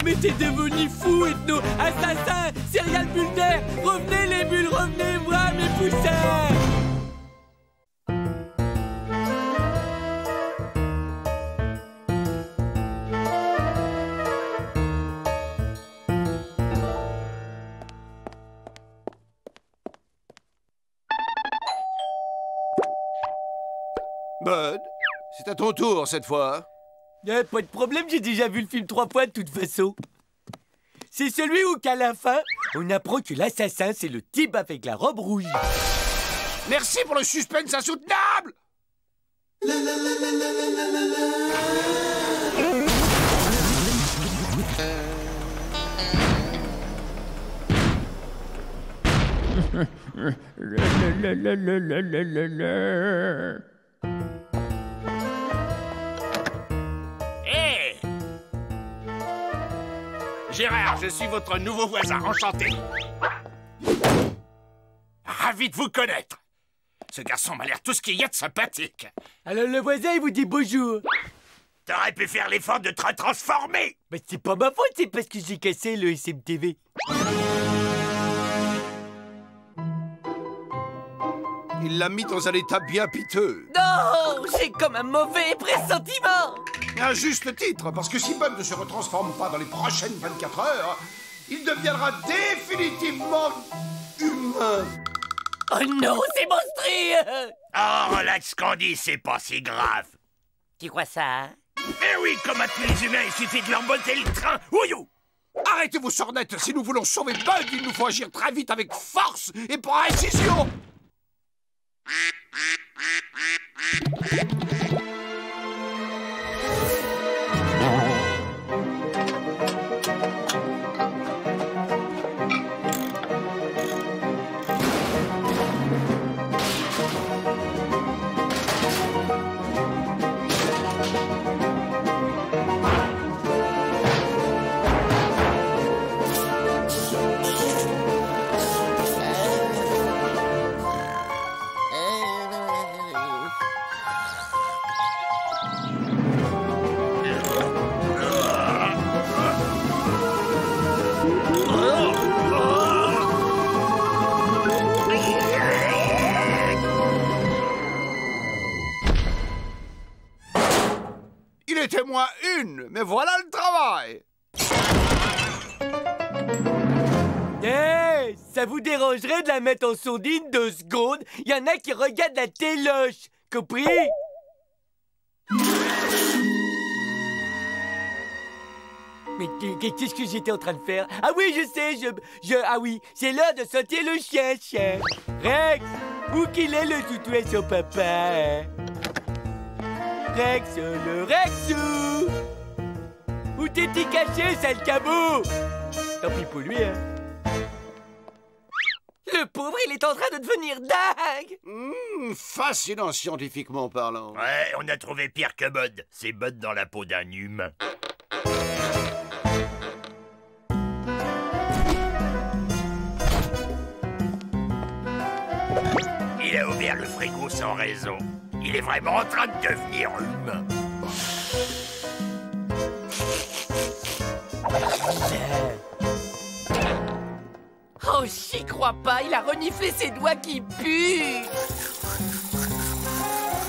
Mais t'es devenu fou, Ethno! Assassin! Serial bullder! Revenez les bulles, revenez voir mes poussins! Bud, c'est à ton tour cette fois. Pas de problème, j'ai déjà vu le film 3 fois de toute façon. C'est celui où qu'à la fin, on apprend que l'assassin, c'est le type avec la robe rouge. Merci pour le suspense insoutenable. Hé! Gérard, je suis votre nouveau voisin, enchanté. Ravi de vous connaître. Ce garçon m'a l'air tout ce qu'il y a de sympathique. Alors le voisin, il vous dit bonjour. T'aurais pu faire l'effort de te transformer. Mais c'est pas ma faute, c'est parce que j'ai cassé le SMTV. Il l'a mis dans un état bien piteux. Non, j'ai comme un mauvais pressentiment. À juste titre, parce que si Bud ne se retransforme pas dans les prochaines 24 heures, il deviendra définitivement humain. Oh non, c'est monstrueux. Oh, relax, Candy, c'est pas si grave. Tu crois ça, hein? Eh oui, comme à tous les humains, il suffit de leur botter le train. Ouillou! Arrêtez vos sornettes. Si nous voulons sauver Bud, il nous faut agir très vite avec force et précision. Il était moins une, mais voilà le travail. Hey, ça vous dérangerait de la mettre en sourdine 2 secondes? Il y en a qui regardent la téloche, compris? Mais qu'est-ce que j'étais en train de faire? Ah oui, je sais, ah oui, c'est l'heure de sortir le chien. Rex, où qu'il est le toutou à son papa, hein? Rex, le Rexou! Où t'es-tu caché, sale cabot? Tant pis pour lui, hein. Le pauvre, il est en train de devenir dingue. Fascinant scientifiquement parlant. Ouais, on a trouvé pire que Bud. C'est Bud dans la peau d'un humain. Il a ouvert le frigo sans raison. Il est vraiment en train de devenir humain. Oh, j'y crois pas, il a reniflé ses doigts qui puent.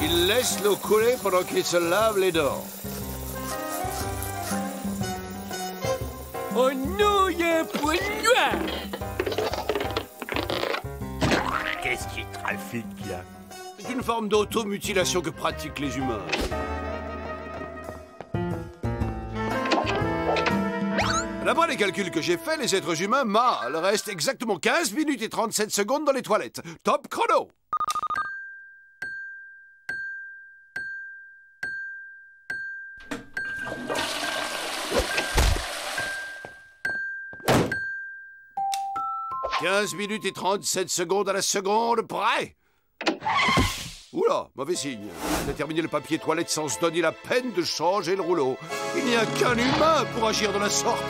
Il laisse l'eau couler pendant qu'il se lave les dents. Oh non, il y a un point noir. Qu'est-ce qu'il trafique, là? C'est une forme d'automutilation que pratiquent les humains. D'après les calculs que j'ai faits, les êtres humains mâles restent exactement 15 minutes et 37 secondes dans les toilettes. Top chrono! « 15 minutes et 37 secondes à la seconde près. Oula, mauvais signe. On a terminé le papier toilette sans se donner la peine de changer le rouleau. Il n'y a qu'un humain pour agir de la sorte.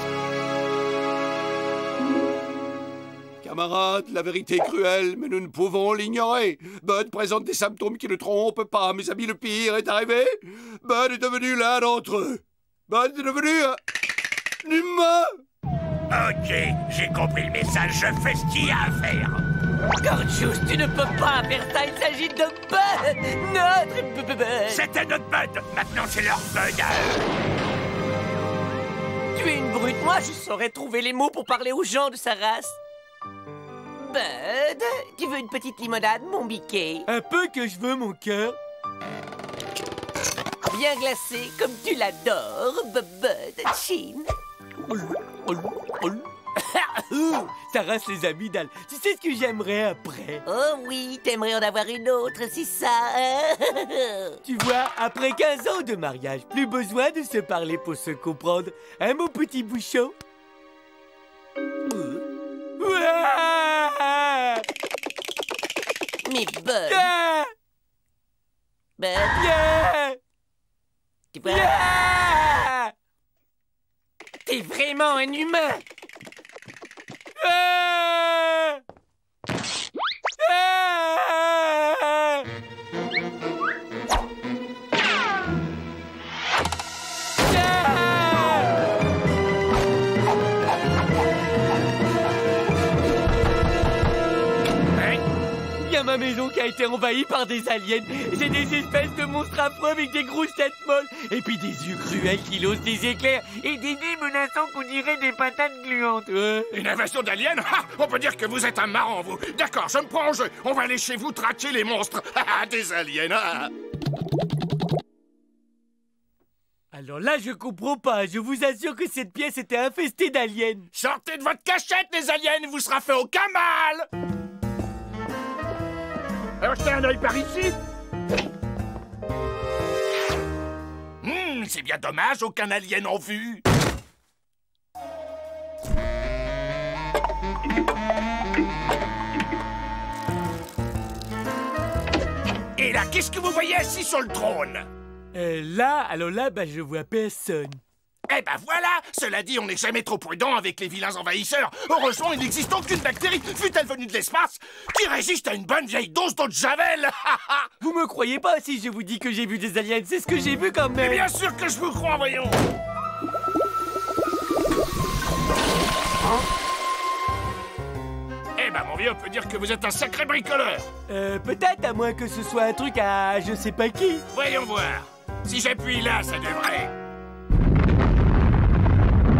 Camarades, la vérité est cruelle, mais nous ne pouvons l'ignorer. Bud présente des symptômes qui ne trompent pas. Mes amis, le pire est arrivé. Bud est devenu l'un d'entre eux. Bud est devenu un humain. Ok, j'ai compris le message, je fais ce qu'il y a à faire. Gorgeous, tu ne peux pas faire ça, il s'agit de Bud, notre Bud. C'était notre Bud, maintenant c'est leur Bud à eux. Tu es une brute, moi je saurais trouver les mots pour parler aux gens de sa race. Bud, tu veux une petite limonade, mon biquet? Un peu que je veux, mon cœur. Bien glacé, comme tu l'adores, Bud, Chin. Ça rase les amygdales. Tu sais ce que j'aimerais après? Oh oui, t'aimerais en avoir une autre, c'est ça. Tu vois, après 15 ans de mariage, plus besoin de se parler pour se comprendre. Hein, mon petit bouchon? Mais Bud... Bud... Tu vois... T'es vraiment un humain! Il y a ma maison qui a été envahie par des aliens. J'ai des espèces de monstres affreux avec des grosses têtes molles. Et puis des yeux cruels qui lancent des éclairs. Et des nez menaçants qu'on dirait des patates gluantes. Une invasion d'aliens? On peut dire que vous êtes un marrant, vous. D'accord, je me prends en jeu. On va aller chez vous traquer les monstres. Des aliens. Alors là, je comprends pas. Je vous assure que cette pièce était infestée d'aliens. Sortez de votre cachette, les aliens. Il vous sera fait aucun mal. Alors jetez un œil par ici. C'est bien dommage, aucun alien en vue. Et là, qu'est-ce que vous voyez assis sur le trône? Là, je vois personne. Eh ben voilà! Cela dit, on n'est jamais trop prudent avec les vilains envahisseurs. Heureusement, il n'existe aucune bactérie, fût-elle venue de l'espace, qui résiste à une bonne vieille dose d'eau de javel. Vous me croyez pas si je vous dis que j'ai vu des aliens? C'est ce que j'ai vu quand même. Mais bien sûr que je vous crois, voyons. Eh ben, mon vieux, on peut dire que vous êtes un sacré bricoleur. Peut-être, à moins que ce soit un truc à je sais pas qui. Voyons voir. Si j'appuie là, ça devrait...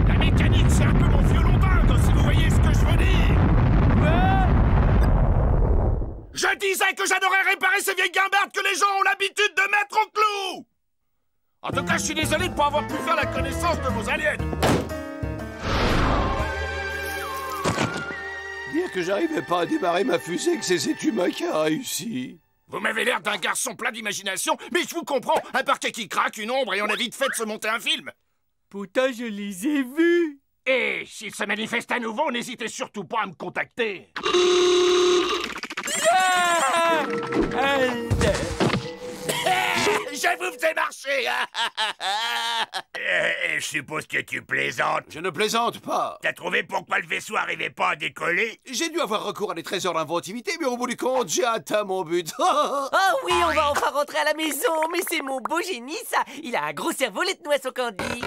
La mécanique, c'est un peu mon violon dingue, si vous voyez ce que je veux dire. Je disais que j'adorais réparer ces vieilles guimbardes que les gens ont l'habitude de mettre au clou. En tout cas, je suis désolé de ne pas avoir pu faire la connaissance de vos aliens. Dire que j'arrivais pas à démarrer ma fusée, que c'est cet humain qui a réussi. Vous m'avez l'air d'un garçon plein d'imagination, mais je vous comprends. Un parquet qui craque, une ombre, et on a vite fait de se monter un film. Pourtant, je les ai vus. Et s'il se manifeste à nouveau, n'hésitez surtout pas à me contacter. Je vous faisais marcher. Je suppose que tu plaisantes. Je ne plaisante pas. T'as trouvé pourquoi le vaisseau arrivait pas à décoller? J'ai dû avoir recours à des trésors d'inventivité, mais au bout du compte, j'ai atteint mon but. Oh oui, on va enfin rentrer à la maison. Mais c'est mon beau génie, ça. Il a un gros cerveau, les noix au candy.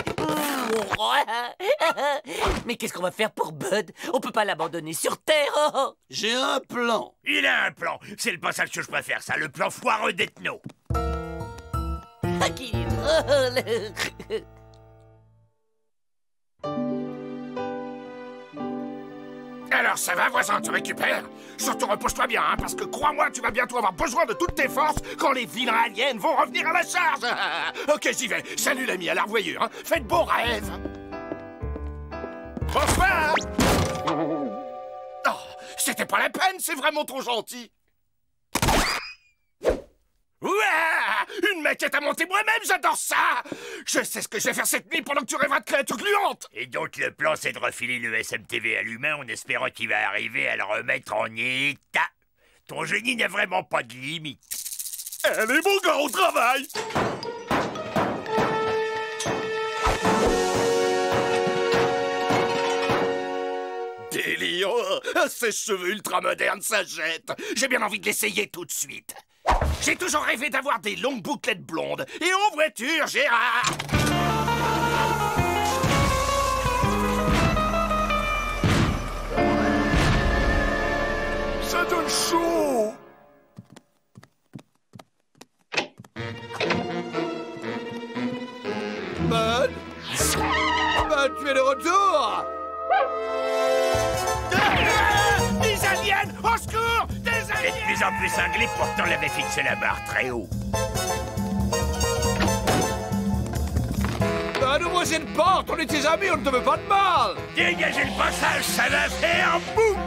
Mais qu'est-ce qu'on va faire pour Bud? On peut pas l'abandonner sur Terre. J'ai un plan. Il a un plan. C'est le passage que je préfère, ça. Le plan foireux d'Ethno. Ah, qu'il est drôle. Alors ça va, voisin, tu récupères? Surtout repose-toi bien, hein, parce que crois-moi, tu vas bientôt avoir besoin de toutes tes forces quand les vilains aliens vont revenir à la charge. Ok, j'y vais. Salut l'ami, à la revoyure, hein. Faites beaux rêves. pas la peine, c'est vraiment trop gentil. Ouah, une maquette à monter moi-même, j'adore ça. Je sais ce que je vais faire cette nuit pendant que tu rêveras de créatures gluantes. Et donc le plan, c'est de refiler le SMTV à l'humain en espérant qu'il va arriver à le remettre en état. Ton génie n'a vraiment pas de limite. Allez, mon gars, au travail. Délire. Ces cheveux ultra modernes, ça jette. J'ai bien envie de l'essayer tout de suite. J'ai toujours rêvé d'avoir des longues bouclettes blondes. Et en voiture, Gérard. Ça donne chaud. Bud? Bud, tu es de retour? Des aliens! Au secours! Des aliens! Elle est de plus en plus cinglée, pourtant elle avait fixé la barre très haut. Bud, ouvre cette porte! On est tes amis, on ne te veut pas de mal! Dégagez le passage, ça va faire boum!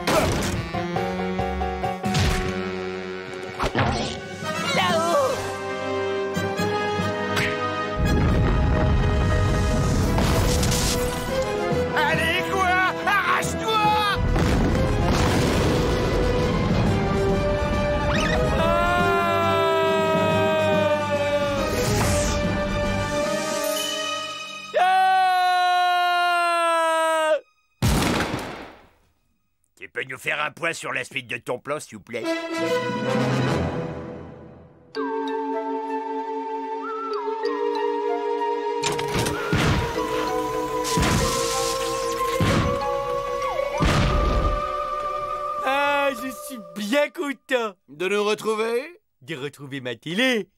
Là-haut! Allez, quoi? Arrache-toi! Tu peux nous faire un point sur la suite de ton plan, s'il vous plaît? Ah, je suis bien content De nous retrouver? de retrouver ma télé.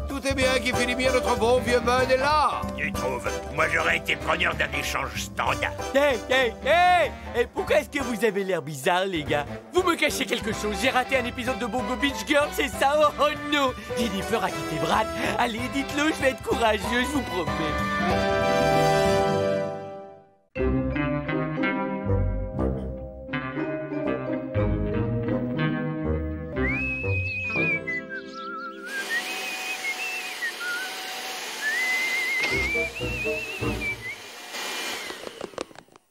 Tout est bien qui finit bien, notre bon vieux Bud est là! Tu trouves? Moi, j'aurais été preneur d'un échange standard. Et pourquoi est-ce que vous avez l'air bizarre, les gars? Vous me cachez quelque chose? J'ai raté un épisode de Bongo Beach Girl, c'est ça? Oh non! Jennifer a quitté Brad. Allez, dites-le, je vais être courageux, je vous promets.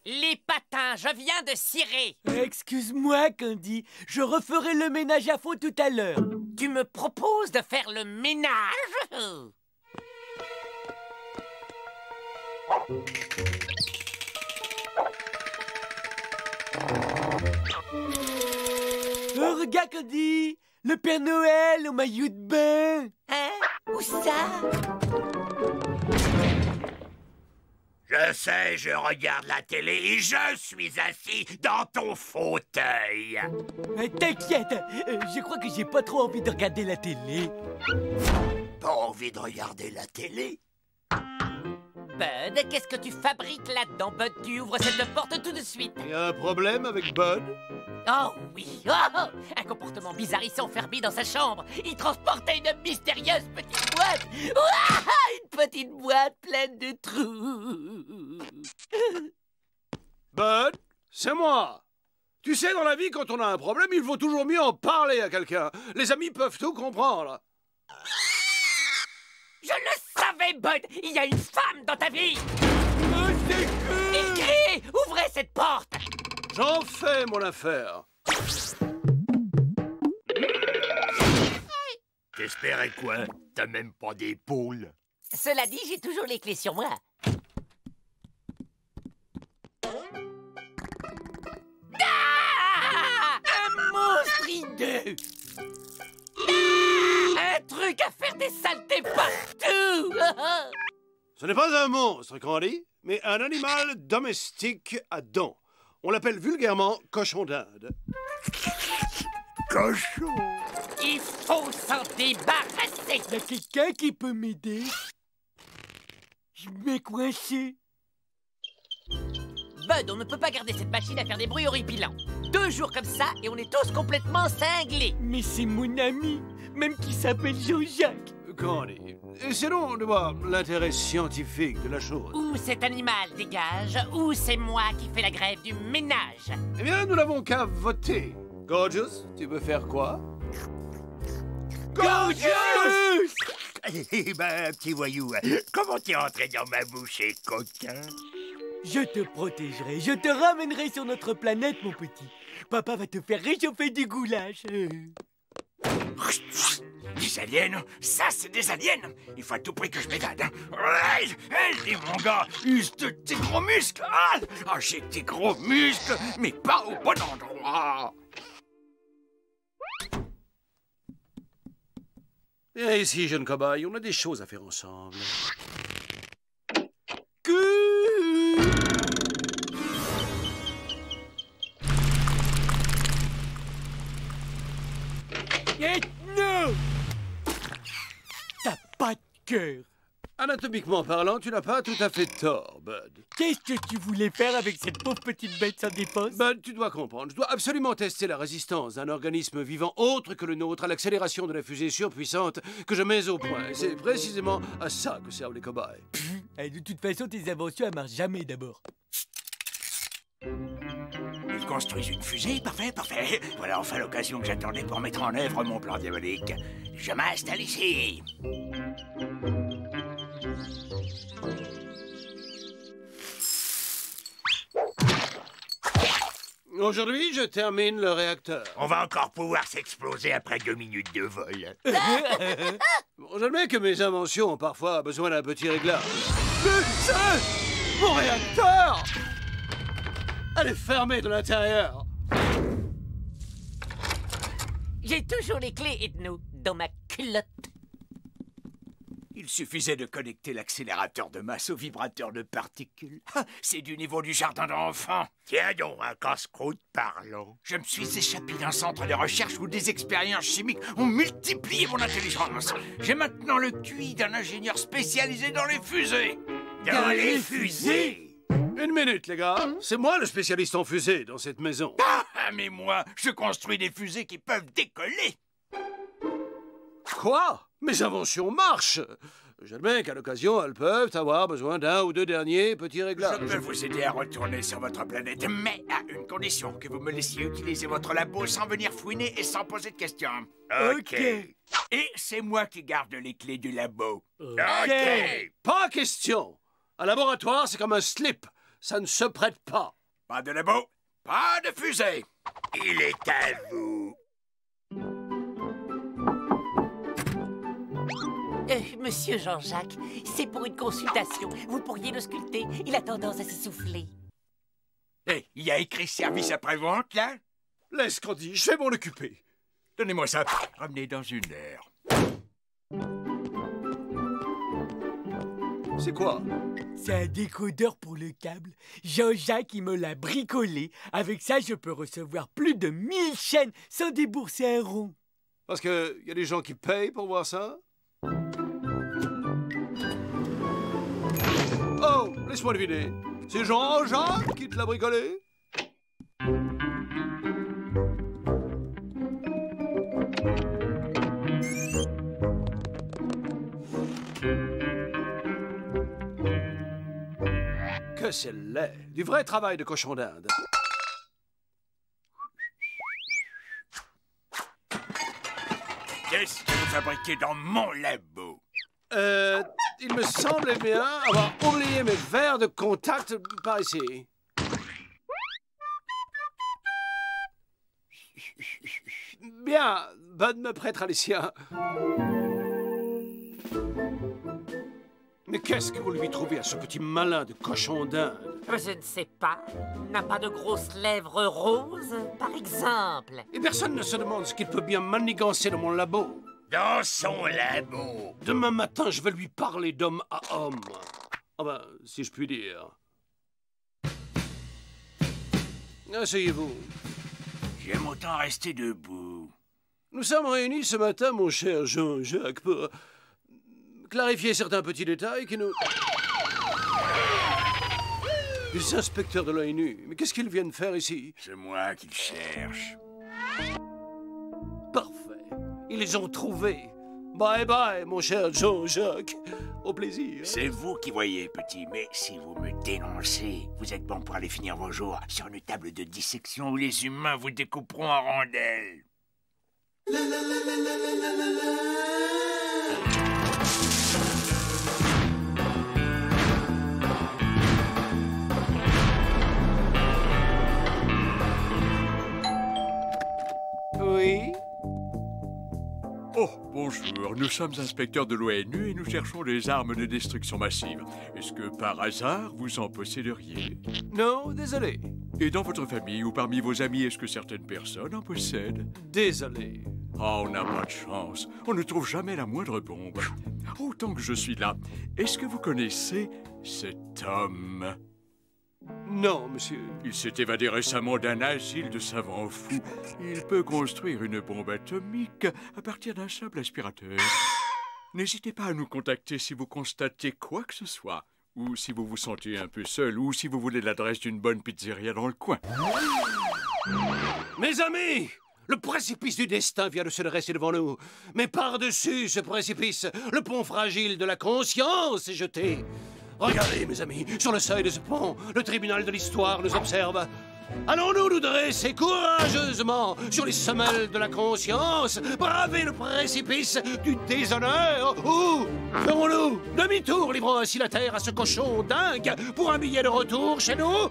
Les patins, je viens de cirer. Excuse-moi, Candy, je referai le ménage à faux tout à l'heure. Tu me proposes de faire le ménage? Oh, regarde, Candy, le Père Noël au maillot de bain. Hein? Où ça? Je sais, je regarde la télé et je suis assis dans ton fauteuil. T'inquiète, je crois que j'ai pas trop envie de regarder la télé. Pas envie de regarder la télé? Bud, qu'est-ce que tu fabriques là-dedans, Bud? Tu ouvres cette porte tout de suite. Il y a un problème avec Bud? Oh oui, oh, un comportement bizarre, il s'est enfermé dans sa chambre. Il transportait une mystérieuse petite boîte. Ouah, une petite boîte pleine de trous. Bud, c'est moi. Tu sais, dans la vie, quand on a un problème, il vaut toujours mieux en parler à quelqu'un. Les amis peuvent tout comprendre. Je le savais, Bud. Il y a une femme dans ta vie. Oh, c'est cool. Il crie. Ouvrez cette porte. J'en fais mon affaire. T'espérais quoi? T'as même pas d'épaule. Cela dit, j'ai toujours les clés sur moi. Ah! Un monstre hideux. Ah! Un truc à faire des saletés partout. Ce n'est pas un monstre, Candy, mais un animal domestique à dents. On l'appelle vulgairement cochon d'Inde. Cochon! Il faut s'en débarrasser. Y a quelqu'un qui peut m'aider? Je m'ai coincé. Bud, on ne peut pas garder cette machine à faire des bruits horripilants. 2 jours comme ça et on est tous complètement cinglés. Mais c'est mon ami, même qui s'appelle Jean-Jacques. Candy, Et c'est long de voir l'intérêt scientifique de la chose. Ou cet animal dégage, ou c'est moi qui fais la grève du ménage. Eh bien, nous n'avons qu'à voter. Gorgeous, tu veux faire quoi? Gorgeous! Eh ben, petit voyou, comment t'es entré dans ma bouche, coquin? Je te protégerai, je te ramènerai sur notre planète, mon petit. Papa va te faire réchauffer du goulash. Des aliens? Ça, c'est des aliens! Il faut à tout prix que je m'évade. Hey, mon gars, use de tes gros muscles! Ah, j'ai des gros muscles, mais pas au bon endroit! Viens ici, jeune cobaye, on a des choses à faire ensemble. Non! T'as pas de cœur. Anatomiquement parlant, tu n'as pas tout à fait tort, Bud. Qu'est-ce que tu voulais faire avec cette pauvre petite bête sans défense? Bud, tu dois comprendre, je dois absolument tester la résistance d'un organisme vivant autre que le nôtre à l'accélération de la fusée surpuissante que je mets au point. C'est précisément à ça que servent les cobayes. De toute façon, tes inventions, elles marchent jamais d'abord. Ils construisent une fusée, parfait, parfait. Voilà enfin l'occasion que j'attendais pour mettre en œuvre mon plan diabolique. Je m'installe ici. Aujourd'hui, je termine le réacteur. On va encore pouvoir s'exploser après 2 minutes de vol. Bon, j'admets que mes inventions ont parfois besoin d'un petit réglage. Mais c'est mon réacteur! Elle est fermée de l'intérieur. J'ai toujours les clés, Edno, dans ma culotte. Il suffisait de connecter l'accélérateur de masse au vibrateur de particules. C'est du niveau du jardin d'enfants. Tiens donc, un casse-croûte parlant. Je me suis échappé d'un centre de recherche où des expériences chimiques ont multiplié mon intelligence. J'ai maintenant le QI d'un ingénieur spécialisé dans les fusées. Dans les fusées? Une minute, les gars. C'est moi le spécialiste en fusée dans cette maison. Ah, mais moi, je construis des fusées qui peuvent décoller. Quoi? Mes inventions marchent. J'admets qu'à l'occasion, elles peuvent avoir besoin d'un ou deux derniers petits réglages. Je peux vous aider à retourner sur votre planète, mais à une condition, que vous me laissiez utiliser votre labo sans venir fouiner et sans poser de questions. Ok. Et c'est moi qui garde les clés du labo. Ok. Pas question. Un laboratoire, c'est comme un slip. Ça ne se prête pas. Pas de labo, pas de fusée. Il est à vous. Monsieur Jean-Jacques, c'est pour une consultation. Vous pourriez le sculpter. Il a tendance à s'essouffler. Hé, il y a écrit service après-vente, là? Laisse, Candy, je vais m'en occuper. Donnez-moi ça. Ramenez dans 1 heure. C'est quoi? C'est un décodeur pour le câble. Jean-Jacques, il me l'a bricolé. Avec ça, je peux recevoir plus de 1000 chaînes sans débourser un rond. Parce qu'il y a des gens qui payent pour voir ça? Oh, laisse-moi deviner. C'est Jean-Jacques qui te l'a bricolé? Que c'est laid. Du vrai travail de cochon d'Inde. Qu'est-ce que vous fabriquez dans mon labo? Il me semblait bien avoir oublié mes verres de contact par ici. Bien, Bud me prêtera les siens. Mais qu'est-ce que vous lui trouvez à ce petit malin de cochon d'Inde? Je ne sais pas. N'a pas de grosses lèvres roses, par exemple? Et personne ne se demande ce qu'il peut bien manigancer dans mon labo. Dans son labo. Demain matin, je vais lui parler d'homme à homme. Enfin, si je puis dire. Asseyez-vous. J'aime autant rester debout. Nous sommes réunis ce matin, mon cher Jean-Jacques, pour clarifier certains petits détails qui nous... Les inspecteurs de l'ONU, mais qu'est-ce qu'ils viennent faire ici? C'est moi qui le cherche. Parfait. Ils les ont trouvés. Bye bye, mon cher Jean-Jacques. Au plaisir. C'est vous qui voyez, petit, mais si vous me dénoncez, vous êtes bon pour aller finir vos jours sur une table de dissection où les humains vous découperont en rondelles. Oui? Oh, bonjour, nous sommes inspecteurs de l'ONU et nous cherchons des armes de destruction massive. Est-ce que, par hasard, vous en posséderiez? Non, désolé. Et dans votre famille ou parmi vos amis, est-ce que certaines personnes en possèdent? Désolé. Oh, on n'a pas de chance. On ne trouve jamais la moindre bombe. Oh, tant que je suis là, est-ce que vous connaissez cet homme? Non, monsieur. Il s'est évadé récemment d'un asile de savants fous. Il peut construire une bombe atomique à partir d'un simple aspirateur. N'hésitez pas à nous contacter si vous constatez quoi que ce soit. Ou si vous vous sentez un peu seul, ou si vous voulez l'adresse d'une bonne pizzeria dans le coin. Mes amis! Le précipice du destin vient de se dresser devant nous. Mais par-dessus ce précipice, le pont fragile de la conscience est jeté. Regardez, mes amis, sur le seuil de ce pont, le tribunal de l'histoire nous observe. Allons-nous nous dresser courageusement sur les semelles de la conscience, braver le précipice du déshonneur, ou ferons-nous demi-tour, livrant ainsi la terre à ce cochon dingue pour un billet de retour chez nous?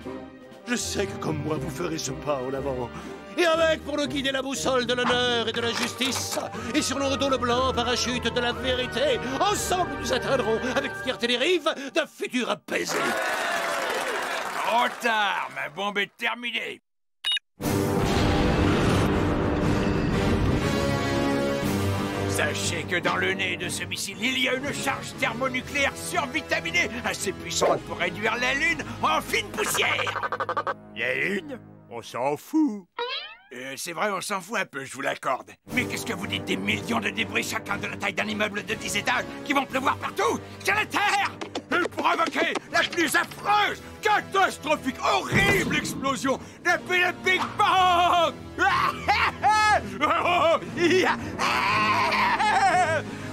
Je sais que comme moi, vous ferez ce pas en avant. Et avec pour nous guider la boussole de l'honneur et de la justice, et sur nos dos le blanc parachute de la vérité, ensemble nous atteindrons avec fierté les rives d'un futur apaisé. Trop tard, ma bombe est terminée. Sachez que dans le nez de ce missile, il y a une charge thermonucléaire survitaminée, assez puissante pour réduire la Lune en fine poussière. La Lune? On s'en fout. C'est vrai, on s'en fout un peu, je vous l'accorde. Mais qu'est-ce que vous dites des millions de débris, chacun de la taille d'un immeuble de 10 étages, qui vont pleuvoir partout sur la Terre et provoquer la plus affreuse, catastrophique, horrible explosion depuis le Big Bang.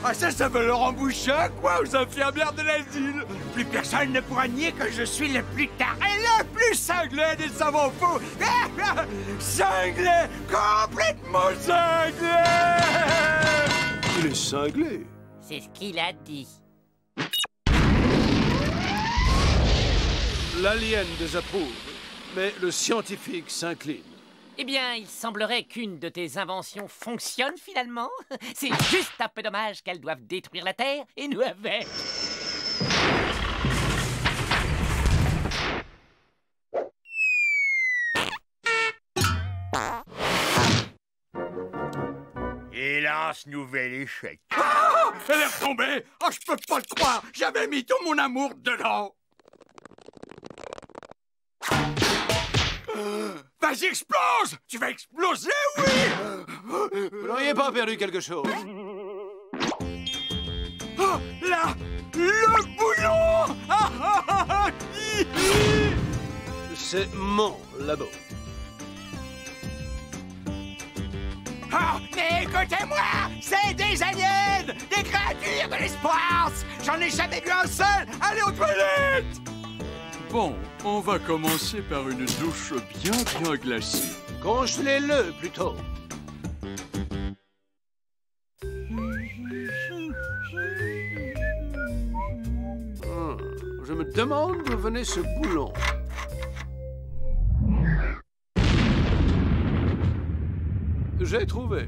Ah ça veut leur emboucher quoi aux infirmières de l'asile. Plus personne ne pourra nier que je suis le plus taré, le plus cinglé des savants fous. Cinglé, complètement cinglé. Il est cinglé. C'est ce qu'il a dit. L'alien désapprouve, mais le scientifique s'incline. Eh bien, il semblerait qu'une de tes inventions fonctionne finalement. C'est juste un peu dommage qu'elles doivent détruire la Terre et nous avec. Hélas, nouvel échec. Ah, elle est retombée. Oh, je peux pas le croire. J'avais mis tout mon amour dedans. Vas-y, explose! Tu vas exploser, oui! Vous n'auriez pas perdu quelque chose? Oh, là! Le boulon! C'est mon labo. Oh, mais écoutez-moi! C'est des aliens! Des créatures de l'espace! J'en ai jamais vu un seul! Allez aux toilettes! Bon, on va commencer par une douche bien glacée. Congelez-le plutôt. Je me demande d'où venait ce boulon. J'ai trouvé.